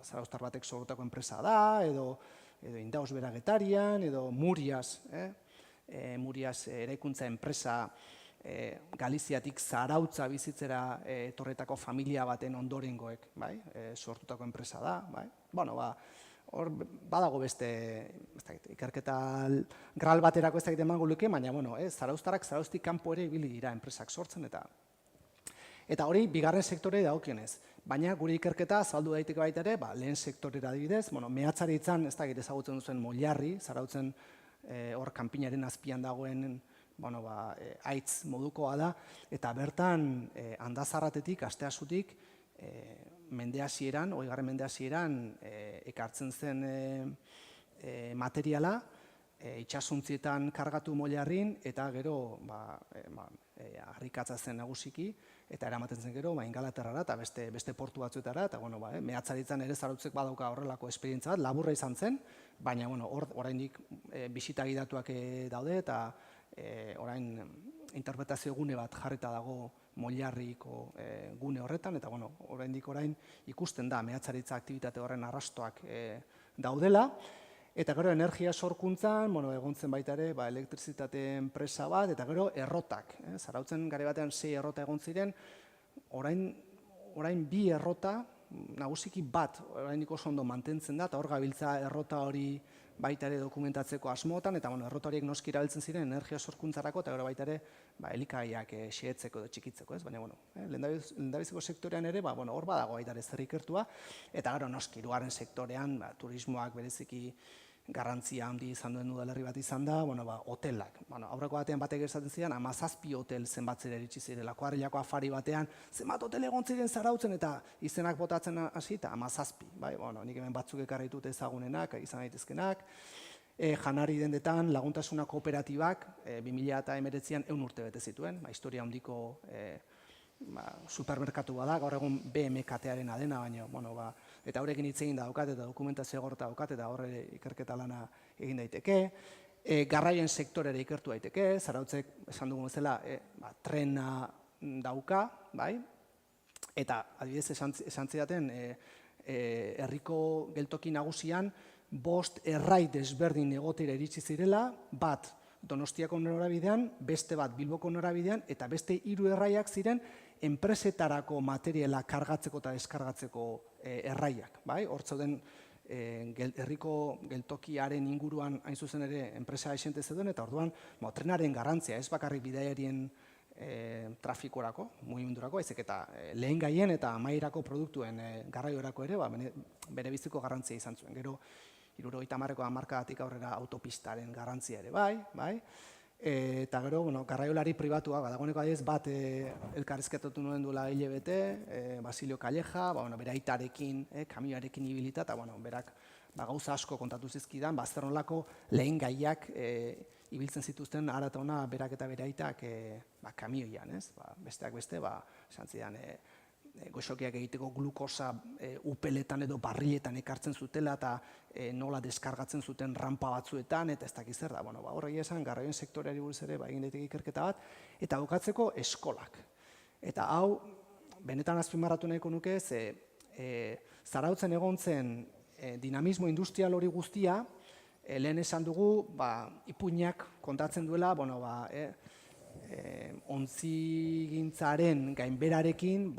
Zarauztar batek sortutako enpresa da, edo Indauz Beragetarian, edo Murias eraikuntza enpresa Galiziatik Zarautza bizitzera etorretako familia baten ondorengoek sortutako enpresa da. Hor badago beste ikerketa gral baterako ez dakit emango luke, baina Zarauztarrak Zarauztik kanpo ere ibili dira enpresak sortzen eta hori bigarren sektore dagokionez. Baina gure ikerketa zabaldu daiteke baita ere, lehen sektorera adibidez, mehatzaritzan ez dakit ezagutzen duzuen Mollarri, Zarautzen hor kanpinaren azpian dagoen aitz modukoa da, eta bertan Andazarratetik, Asteasutik, mende hasieran, 20. mende hasieran ekartzen zen materiala, itsasuntzietan kargatu moilarrin, eta gero harrikatza zen nagusiki, eta eramaten zen gero Ingalaterrara eta beste portu batzuetara, eta mehatzaritzan ere Zarautzek badauka horrelako esperientzia bat, laburra izan zen, baina oraindik bisita gidatuak daude, eta orain interpretazio gune bat jarrita dago Moilarriko gune horretan, eta oraindik ikusten da mehatzaritza aktibitate horren arrastoak daudela. Eta gero energia sorkuntzan, egon zen baita ere elektrizitate enpresa bat, eta gero errotak. Zarautzen gare batean 6 errota egon ziren, orain 2 errota, nagusiki bat oraindik oso ondo mantentzen da, eta hor gabiltza errota hori baita ere dokumentatzeko asmotan, eta errota horiek noski erabiltzen ziren energia sorkuntzarako, eta gero baita ere elikagaiak xehetzeko edo txikitzeko, baina lehendabiziko sektorean ere hor badago baita ere zer ikertua, eta gero noski 2. sektorean turismoak bereziki garrantzia handi izan duen udalerri bat izan da, hotelak. Aurreko batean batek esaten ziren, 17 hotel zenbatzera iritsi zirela. Kuadrilako afari batean, zenbat hotel egon ziren Zarautzen, eta izenak botatzen hasi, eta 17. Nik hemen batzuk ekarri ditut ezagunenak, izan daitezkenak. Janari dendetan laguntasuna kooperatibak 2019an 100 urte bete zituen, historia handiko supermerkatu bada, gaur egun BMKT-arena dena, baina, eta horrekin hitz egin daukat, eta dokumentazio gorta daukat, eta horre ikerketa lana egin daiteke. Garraien sektorera ikertu daiteke, Zarautzek esan dugun bezala trena dauka, eta adibidez esan zidaten herriko geltoki nagusian 5 errai desberdin egotera iritsi zirela, bat Donostiako norabidean, beste bat Bilboko norabidean, eta beste 3 erraiak ziren enpresetarako materiala kargatzeko eta deskargatzeko erraiak. Hor zauden herriko geltokiaren inguruan hain zuzen ere enpresa esente zeuden, eta orduan trenaren garrantzia, ez bakarrik bidaiarien trafikorako, mugimendurako, baizik eta lehengaien eta amaierako produktuen garraiorako ere bere biziko garrantzia izan zuen. Gero 70ko hamarkadatik aurrera autopistaren garrantzia ere eta gero garraiolari pribatua, dagoeneko adibidez bat elkarrizketatu nuen duela hilabete, Basilio Calleja, bere aitarekin, kamioarekin ibilita, eta berak gauza asko kontatu zizkidan, zer nolako lehen gaiak ibiltzen zituzten hara eta hona berak eta bere aitak kamioian, besteak beste, esan zidan, goxokiak egiteko glukosa upeletan edo barriletan ekartzen zutela eta nola deskargatzen zuten rampa batzuetan, eta ez dakiz zer da. Horregi esan, garraioen sektoreari buruz ere egin daiteke ikerketa bat, eta bukatzeko eskolak. Eta hau, benetan azpimarratu nahiko nuke, Zarautzen egon zen dinamismo industrial hori guztia, lehen esan dugu, ipuinak kontatzen duela, ontzigintzaren gainberarekin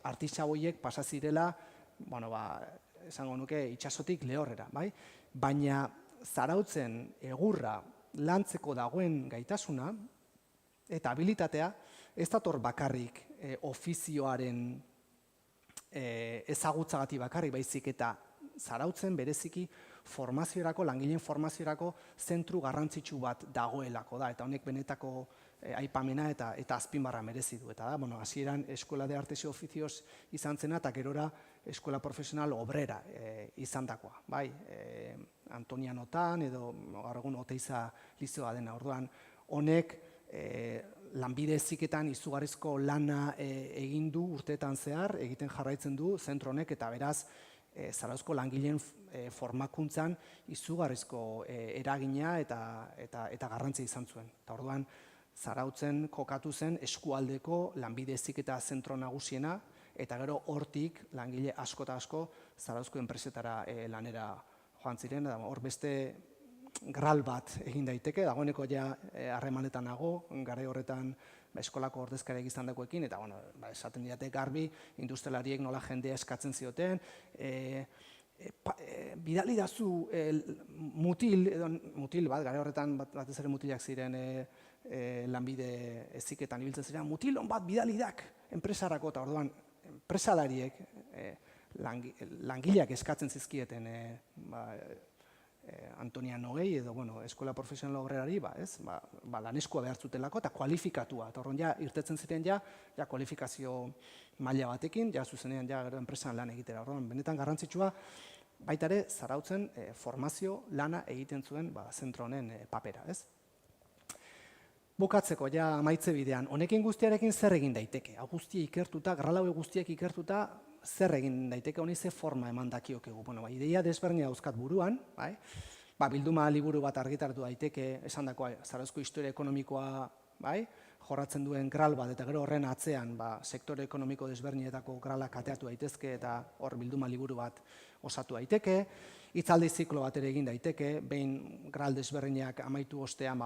artisaboiek pasa zirela, esango nuke itsasotik lehorrera, baina Zarautzen egurra lantzeko dagoen gaitasuna eta habilitatea ez dator bakarrik ofizioaren ezagutzagatik bakarrik, baizik eta Zarautzen bereziki formaziorako, langileen formaziorako zentru garrantzitsu bat dagoelako da, eta honek benetako aipamena eta azpimarra merezi du. Eta da, hasieran Eskola de Artes y Oficios izan zena, eta gerora Eskola Profesional Obrera izan dakoa. Antonianotan edo gaur egun Oteiza Lizeoa dena. Orduan, honek lanbide heziketan izugarrizko lana egin du urteetan zehar, egiten jarraitzen du zentro honek, eta beraz, Zarauzko langileen formakuntzan izugarrizko eragina eta garrantzia izan zuen. Eta orduan, Zarautzen kokatu zen eskualdeko lanbide heziketa zentro nagusiena, eta gero hortik langile asko eta asko Zarauzko enpresetara lanera joan ziren. Hor beste gral bat egin daiteke, dagoeneko ja harremanetan nago, garai horretan eskolako ordezkariak izan dakoekin, eta esaten didate garbi, industrialariek nola jendea eskatzen zioten, bidali dazu mutil bat, garai horretan batez ere mutilak ziren lanbide heziketan ibiltzen ziren, mutilon bat bidali dak enpresarako, eta orduan enpresalariek langileak eskatzen zizkieten Antonia Nogei edo eskola profesional horrelari laneskua behar zutelako eta kualifikatua. Eta horren irtetzen ziren kualifikazio maila batekin, zuzenean gero enpresan lan egitera. Horren benetan garrantzitsua baita ere Zarautzen formazio lana egiten zuen zentro honen papera. Bukatzeko, amaitze bidean, honekin guztiarekin zer egin daiteke? Hau guztia ikertuta, gralaue guztiak ikertuta, zer egin daiteke, honi ze forma eman dakiokegu. Ideia desberdina dauzkat buruan, bilduma liburu bat argitaratu daiteke, esan dakoa, Zarauzko historia ekonomikoa jorratzen duen gral bat, eta gero horren atzean sektore ekonomiko desberdinetako gralak kateatu daitezke, eta hor bilduma liburu bat osatu daiteke, hitzaldi ziklo bat ere egin daiteke, behin gral desberdinak amaitu ostean,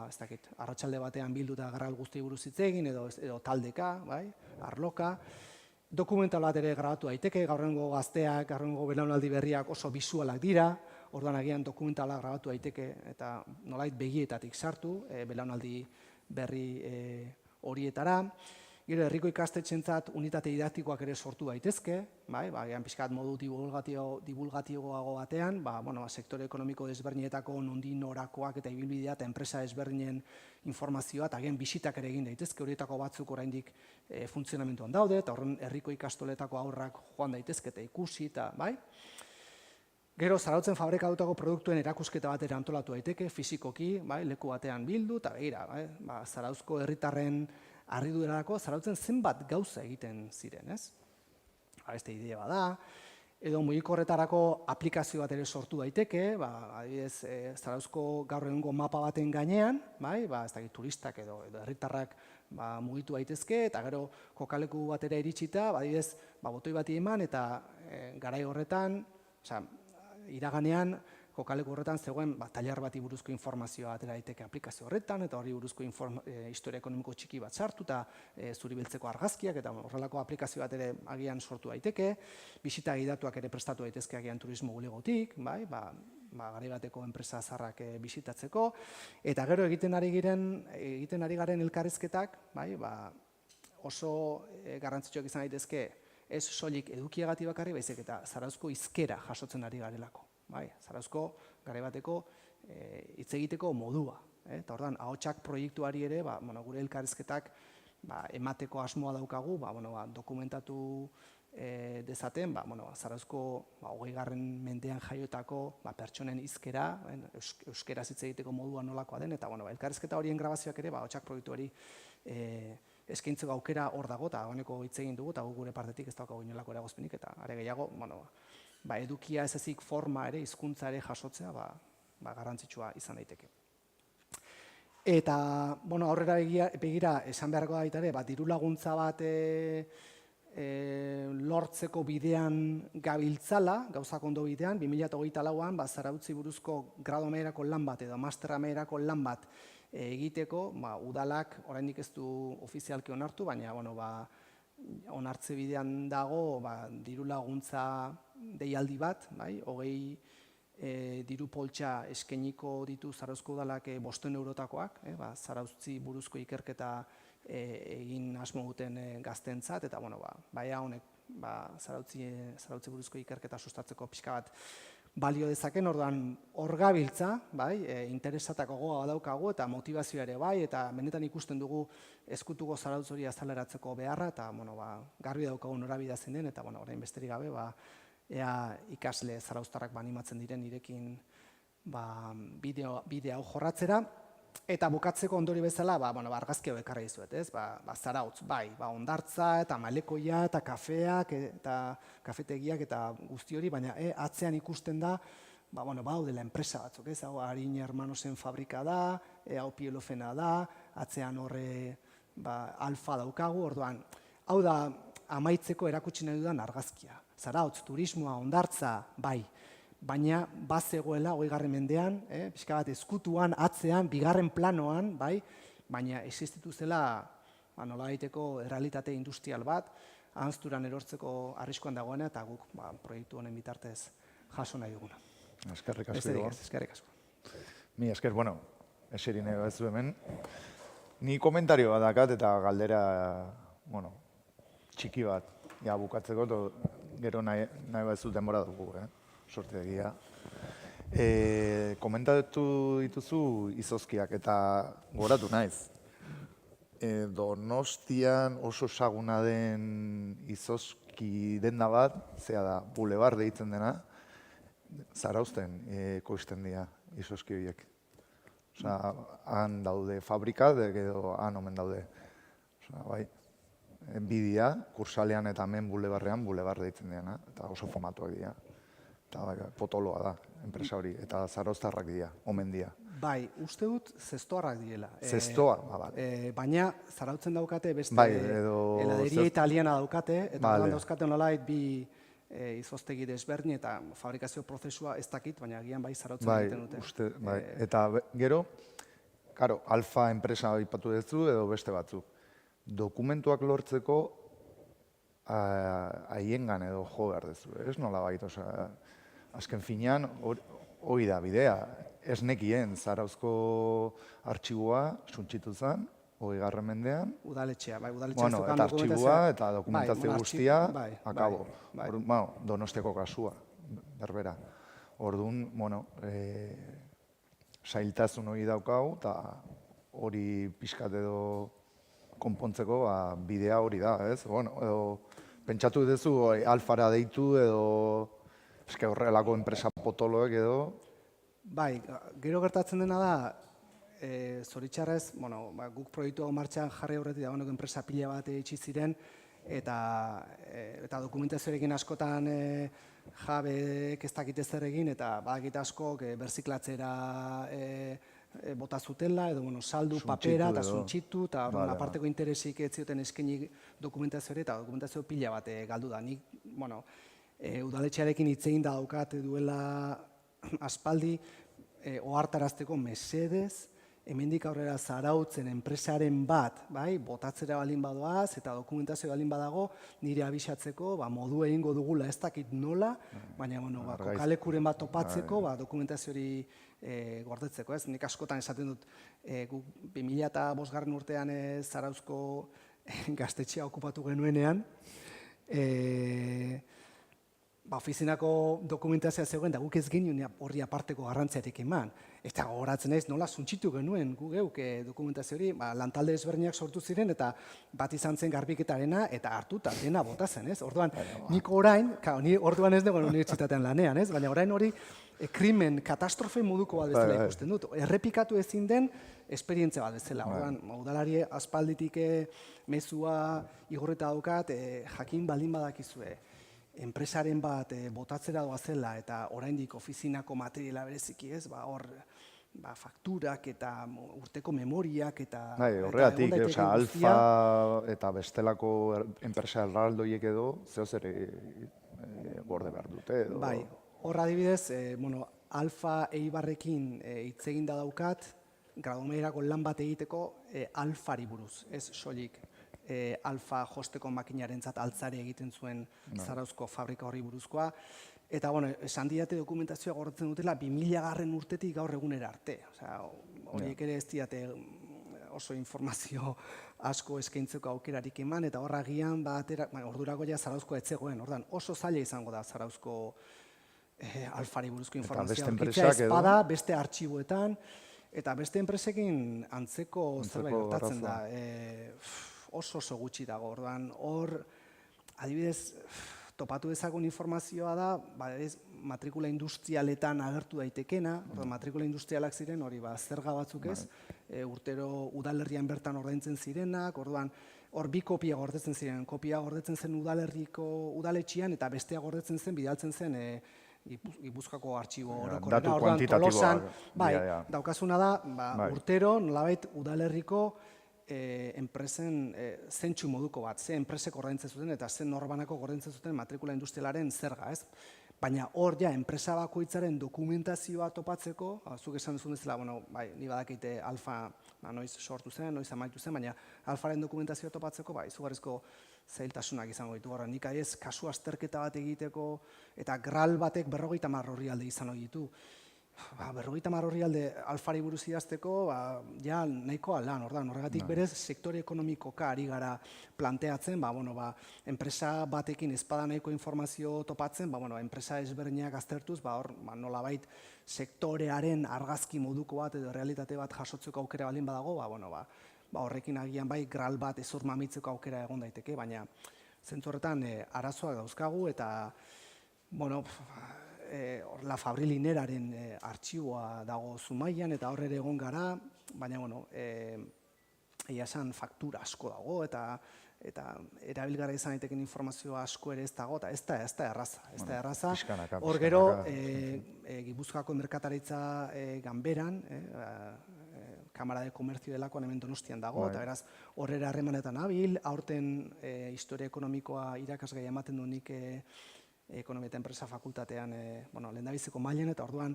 ez dakit, arratsalde batean bilduta gral guzti buruz hitz egin, edo taldeka, arloka, dokumental bat ere grabatu daiteke, gaurrengo gazteak, gaurrengo belaunaldi berriak oso bisualak dira, orduan agian dokumentala grabatu daiteke eta nolait begietatik sartu, belaunaldi berri horietara. Gero herriko ikastetxentzat unitate didaktikoak ere sortu daitezke, agian pixkat modu divulgatiboago batean, sektore ekonomiko desberdinetako nondik norakoak eta ibilbidea eta enpresa desberdinen informazioa, eta agian bisitak ere egin daitezke, horietako batzuk oraindik funtzionamenduan daude, eta horren herriko ikastoletako aurrak joan daitezke eta ikusi, eta Gero, Zarautzen fabrikatutako produktuen erakusketa bat ere antolatu daiteke, fizikoki, leku batean bildu, eta begira, Zarauzko herritarren harridurarako Zarautzen zenbat gauza egiten ziren, ez? Beste idea bada, edo mugikorretarako aplikazio bat ere sortu daiteke, adibidez, Zarauzko gaur egungo mapa baten gainean, ez dakit turistak edo herritarrak mugitu daitezke, eta gero kokaleku bat ere iritsita, adibidez, botoi bati eman, eta garai horretan, iraganean, kokaleku horretan zegoen tailer bati buruzko informazioa atera daiteke aplikazio horretan, eta hori buruzko historia ekonomiko txiki bat sartu, eta zuri beltzeko argazkiak, eta horrelako aplikazio bat ere agian sortu daiteke, bisita gidatuak ere prestatu daitezke agian turismo bulegotik, garai bateko enpresa zaharrak bisitatzeko, eta gero egiten ari garen elkarrizketak, oso garrantzitsuak izan daitezke, ez soilik edukiagatik bakarrik, baizik eta Zarauzko hizkera jasotzen ari garelako. Zarauzko garai bateko hitz egiteko modua. Eta orduan, ahotsak proiektuari ere, gure elkarrizketak emateko asmoa daukagu, dokumentatu dezaten, Zarauzko 20. mendean jaiotako pertsonen hizkera, euskeraz hitz egiteko modua nolakoa den, eta elkarrizketa horien grabazioak ere, ahotsak proiektuari eskaintzeko aukera hor dago, eta honeko hitz egin dugu, eta gure partetik ez daukagu inolako eragozpenik, eta are gehiago, edukia ez ezik forma ere, hizkuntza ere jasotzea, garrantzitsua izan daiteke. Eta, aurrera begira, esan beharko baita ere, diru laguntza bat lortzeko bidean gabiltzala, gauzak ondo bidean, 2024an, Zarautzi buruzko grado amaierako lan bat edo master amaierako lan bat egiteko, udalak oraindik ez du ofizialki onartu, baina onartze bidean dago diru laguntza deialdi bat, 20 diru poltsa eskainiko ditu Zarauzko udalak 500 eurotakoak, Zarautzi buruzko ikerketa egin asmo duten gaztentzat, eta honek Zarautzi buruzko ikerketa sustatzeko pixka bat balio dezaken, orduan hor gabiltza, interesatako gogoa daukagu eta motivazioa ere eta benetan ikusten dugu ezkutuko Zarautz hori azaleratzeko beharra, eta garbi daukagu norabidea zein den, eta orain besterik gabe, ea ikasle zarauztarrak animatzen diren irekin bideo hau jorratzera. Eta bukatzeko ondori bezala, argazki hau ekarri dizuet, ez? Zarautz, hondartza eta malekoia eta kafeak eta kafetegiak eta guzti hori, baina atzean ikusten da, hau dela enpresa batzuk, ez? Hau Harin Hermanosen fabrika da, hau Pielofena da, atzean horre alfa daukagu, orduan, hau da amaitzeko erakutsi nahi dudan argazkia. Zarautz, turismoa, hondartza, baina bazegoela 20. mendean, pixka bat ezkutuan, atzean, bigarren planoan, baina existitu zela nolabaiteko errealitate industrial bat, ahanzturan erortzeko arriskoan dagoena, eta guk proiektu honen bitartez jaso nahi duguna. Eskerrik asko. Eskerrik asko. Mi esker, eseri nahi bat zu hemen. Ni komentario bat dakat eta galdera, txiki bat, bukatzeko, gero nahi bat zu denbora dugu, sorte egia. Komentatu dituzu izozkiak eta goratu naiz. Donostian oso ezaguna den izozki denda bat, zera da, Boulevard deitzen dena, Zarauzten ekoizten dira izozki horiek. Osea, han daude fabrikat, edo han omen daude. Osea, bai, bidia, Kursalean eta hemen Boulevardrean, Boulevard deitzen dira, eta oso famatuak dira. Eta bai, potoloa da, enpresa hori, eta zarauztarrak dira, omen dira. Bai, uste dut zestoarrak direla. Zestoa, Baina Zarautzen daukate beste bai, edo heladeria italiana daukate, eta Vale. orduan dauzkate nolabait bi izoztegi desberdin eta fabrikazio prozesua ez dakit, baina agian bai Zarautzen bai, egiten dute. uste, bai. Eta gero, karo, Alfa enpresa aipatu duzu edo beste batzuk. Dokumentuak lortzeko haiengan edo jo behar duzu, ez nola baita, osea, azken finean hori da bidea. Ez nekien Zarauzko artxiboa suntxitu zen, 20. mendean. Udaletxea, bai, udaletxea Bueno, eta artxiboa eta dokumentazio guztia, akabo. Donostiako kasua, berbera. Orduan, bueno, sailtasun hori daukau, eta hori pixkat edo konpontzeko bidea hori da, ez? Bueno, edo pentsatu duzu Alfara deitu edo eske horrelako enpresa potoloek edo. Bai, gero gertatzen dena da, zoritxarrez, bueno, guk proiektu hau martxan jarri horretik dagoeneko enpresa pila bat itxi ziren, eta dokumentazioarekin askotan jabeek ez dakite zer egin, eta badakit askok berziklatzera bota zutela, edo saldu papera eta suntxitu, eta aparteko interesik ez zioten eskaini dokumentazioare, eta dokumentazio pila bat galdu da. Nik, bueno, udaletxearekin hitz egin da daukat duela aspaldi, ohartarazteko mesedez, hemendik aurrera Zarautzen enpresaren bat, bai, botatzera baldin badoaz eta dokumentazio baldin badago, nire abisatzeko, modu egingo dugula ez dakit nola, baina kokalekuren bat topatzeko, dokumentazio hori gordetzeko, ez? Nik askotan esaten dut, guk 2005 urtean Zarauzko gaztetxea okupatu genuenean, ofizinako dokumentazioa zegoen, da guk ez genuen horri aparteko garrantziarik eman. Eta gogoratzen naiz nola suntxitu genuen gu geuk dokumentazio hori, lantalde ezberdinak sortu ziren, eta bat izan zen garbiketarena, eta hartuta dena bota zen, ez? Orduan, nik orain, ni orduan ez dagoen unibertsitatean lanean, ez? Baina orain hori krimen, katastrofe moduko bat bezala ikusten dut. Errepikatu ezin den esperientzia bat bezala. Orduan, udalari aspalditik mezua igorreta daukat, jakin baldin badakizue. Enpresaren bat botatzera doazela eta oraindik ofizinako materiala bereziki, ez? Hor fakturak eta urteko memoriak eta horregatik, Alfa eta bestelako enpresa erraldoiek edo zeozer gorde behar dute edo. Bai, hor adibidez, Alfa Eibarrekin hitz eginda daukat, gradumerako lan bat egiteko Alfari buruz, ez soilik. Alfa josteko makinarentzat altzari egiten zuen Zarauzko fabrika horri buruzkoa. Eta, esan diate dokumentazioa gordetzen dutela 2000 urtetik gaur egunera arte. Horiek ere ez diate oso informazio asko eskaintzeko aukerarik eman, eta horra gian, ordurako ja Zarauzko etzegoen. Ordan oso zaila izango da Zarauzko Alfari buruzko informazioa. Aurkitzea ezpada, beste artxiboetan, eta beste enpresekin antzeko zerbait gertatzen da. Oso gutxi dago, orduan, hor, adibidez, topatu dezagun informazioa da, matrikula industrialetan agertu daitekena, matrikula industrialak ziren, hori zerga batzuk ez, urtero udalerrian bertan ordaintzen zirenak, orduan, hor bi kopia gordetzen ziren, kopia gordetzen zen udaletxian, eta bestea gordetzen zen, bidaltzen zen, Gipuzkoako artxibo orokorrera. Datu kuantitatiboak. Bai, daukazuna da, urtero, nolabait udalerriko enpresen zentsu moduko bat, ze enpresek ordaintzen zuten eta ze norbanako ordaintzen zuten matrikula industrialaren zerga, ez? Baina hor ja, enpresa bakoitzaren dokumentazioa topatzeko, zuk esan duzun bezala, ni badakite Alfa noiz sortu zen, noiz amaitu zen, baina Alfaren dokumentazioa topatzeko, izugarrizko zailtasunak izango ditu. Nik aiz, kasu azterketa bat egiteko, eta gral batek 50 orrialde izan hori ditu. 50 orrialde Alfari buruz idazteko, ja nahikoa lan, horregatik berez sektore ekonomikoka ari gara planteatzen, enpresa batekin ezpada nahiko informazio topatzen, enpresa ezberdinak aztertuz, nolabait sektorearen argazki moduko bat edo realitate bat jasotzeko aukera baldin badago, horrekin agian bai gral bat ezur mamitzeko aukera egon daiteke, baina zentzu horretan arazoak dauzkagu eta, La Fabrilineraren artxiboa dago Zumaian eta horre ere egon gara, baina, egia esan faktura asko dago eta erabilgarri izan daiteken informazioa asko ere ez dago, eta ez da erraza. Hor gero, Gipuzkoako merkataritza ganberan, Kamara de Komertzio delakoan hemen Donostian dago, eta beraz horrera harremanetan nabil, aurten historia ekonomikoa irakasgai ematen du nik Ekonomia eta Enpresa Fakultatean lehendabiziko mailan, eta orduan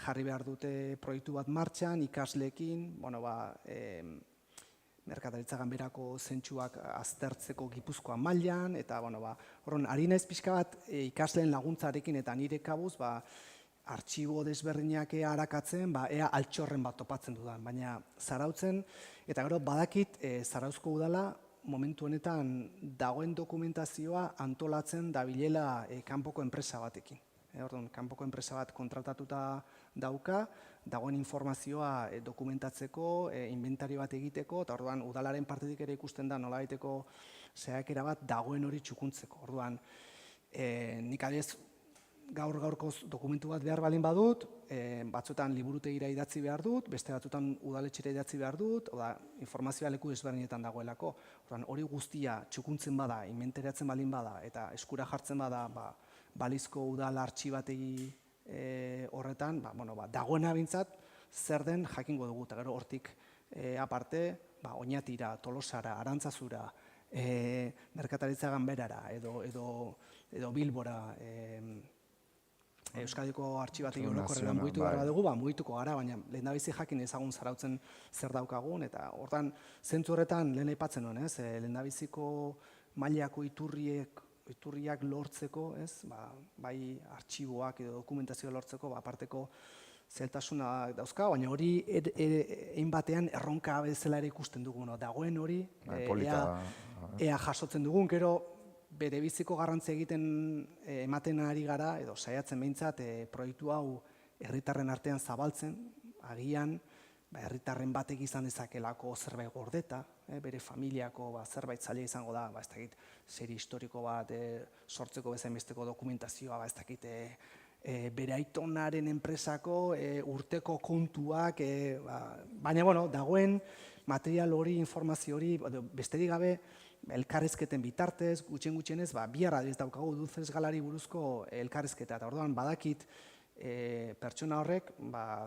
jarri behar dute proiektu bat martxan, ikasleekin, merkataritza ganberako zentsuak aztertzeko Gipuzkoa mailan, eta horren ari naiz pixka bat ikasleen laguntzarekin eta nire kabuz, artxibo desberdinak arakatzen, ea altxorren bat topatzen dudan, baina Zarautzen, eta gero badakit Zarauzko udala, momentu honetan dagoen dokumentazioa antolatzen dabilela kanpoko enpresa batekin. Orduan, kanpoko enpresa bat kontratatuta dauka, dagoen informazioa dokumentatzeko, inventario bat egiteko, eta orduan udalaren partetik ere ikusten da nolabaiteko saiakera bat dagoen hori txukuntzeko. Orduan, nik adez gaur-gaurkoz dokumentu bat behar balin badut, batzuetan liburutegira idatzi behar dut, beste batzuetan udaletxera idatzi behar dut, informazioa leku desberdinetan dagoelako. Hori guztia txukuntzen bada, inventariatzen balin bada, eta eskura jartzen bada balizko udal artxibategi horretan, dagoena bintzat zer den jakingo dugu, eta gero hortik aparte, Oñatira, Tolosara, Arantzazura, merkataritza ganberara, edo Bilbora, Euskadiko artxibategi orokorrean mugitu behar dugu, mugituko gara, baina lehendabizi jakin ezagun Zarautzen zer daukagun, eta hortan zentzu horretan lehen aipatzen nuen, lehendabiziko mailako iturriak lortzeko, bai artxiboak edo dokumentazioa lortzeko, aparteko zailtasuna dauzka, baina hori egin batean erronka bezala ere ikusten dugu, dagoen hori, ea jasotzen dugun, gero bere biziko garrantzia egiten ematen ari gara, edo saiatzen behintzat, proiektu hau herritarren artean zabaltzen, agian, herritarren batek izan dezakelako zerbait gordeta, bere familiako zerbait zaila izango da, ez dakit, serie historiko bat sortzeko bezainbesteko dokumentazioa, ez dakit, bere aitonaren enpresako urteko kontuak, baina, dagoen material hori, informazio hori, besterik gabe, elkarrizketen bitartez, gutxienez, biharra ez daukagu Dulces Galari buruzko elkarrizketa, eta orduan badakit pertsona horrek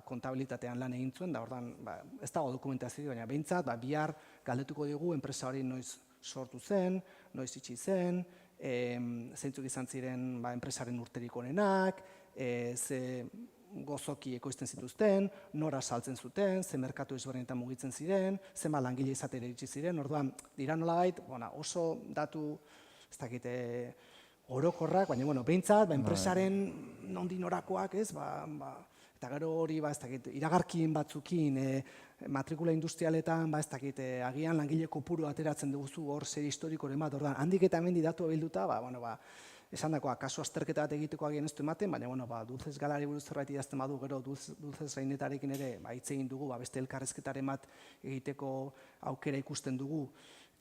kontabilitatean lan egin zuen, da orduan ez dago dokumentazio, baina behintzat bihar galdetuko digu enpresa hori noiz sortu zen, noiz itxi zen, zeintzuk izan ziren enpresaren urterik onenak, ze gozoki ekoizten zituzten, nora saltzen zuten, ze merkatu ezberdinetan mugitzen ziren, zenbat langile izatera iritsi ziren, orduan dira nolabait, oso datu, ez dakite, orokorrak, baina behintzat, enpresaren nondi norakoak, eta gero hori, ez dakit, iragarkien batzukin, matrikula industrialetan, ez dakit, agian langile kopuru ateratzen dugu hor zer historikoren bat, orduan, handik eta hemendi datu bilduta, esan dakoa, kasu azterketa bat egiteko agian ez du ematen, baina Dulces Galari buruz zerbait idazten badu, gero Dulces Rainetarekin ere hitz egin dugu, beste elkarrezketaren bat egiteko aukera ikusten dugu,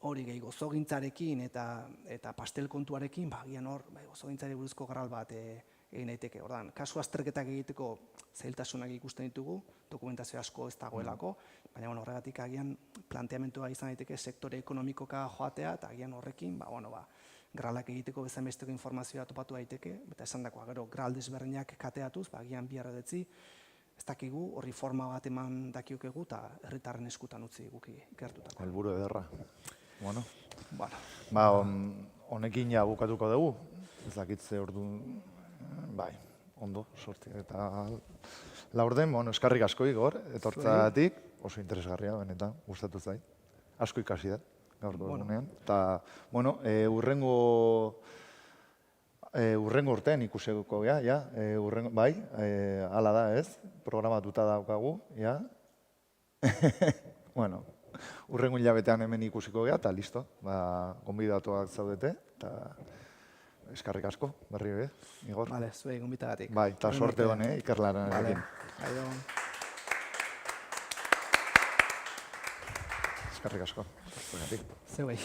hori gehi gozogintzarekin eta pastel kontuarekin, agian hor gozogintzari buruzko garral bat egin daiteke. Ordan, kasu azterketak egiteko zailtasunak ikusten ditugu, dokumentazio asko ez dagoelako, baina horregatik agian planteamentua izan daiteke sektore ekonomikoka joatea, eta agian horrekin, gralak egiteko bezainbesteko informazioa topatu daiteke, eta esan dakoa, gero gral desberdinak kateatuz, agian biharra detzi, ez dakigu, horri forma bat eman dakiokegu, eta herritarren eskutan utzi guki gertutako. Helburu ederra. Honekin ja bukatuko dugu, ez dakitze ordu, ondo, sorti, eta laurden, eskarrik asko Igor, etortzatik, oso interesgarria, benetan, gustatu zait, asko ikasi da. Gaurko egunean. Eta, urrengo Urrengo urtean ikusiko, ja, bai, hala da, ez? Programatuta daukagu, ja. Bueno, urrengo hilabetean hemen ikusiko gea, eta listo, gonbidatuak zaudete, eta eskarrik asko, berri Igor. Vale, zuei gonbitagatik. Bai, eta sorte hon, ikerlanarekin. Aio. Eskerrik asko. Zeuei.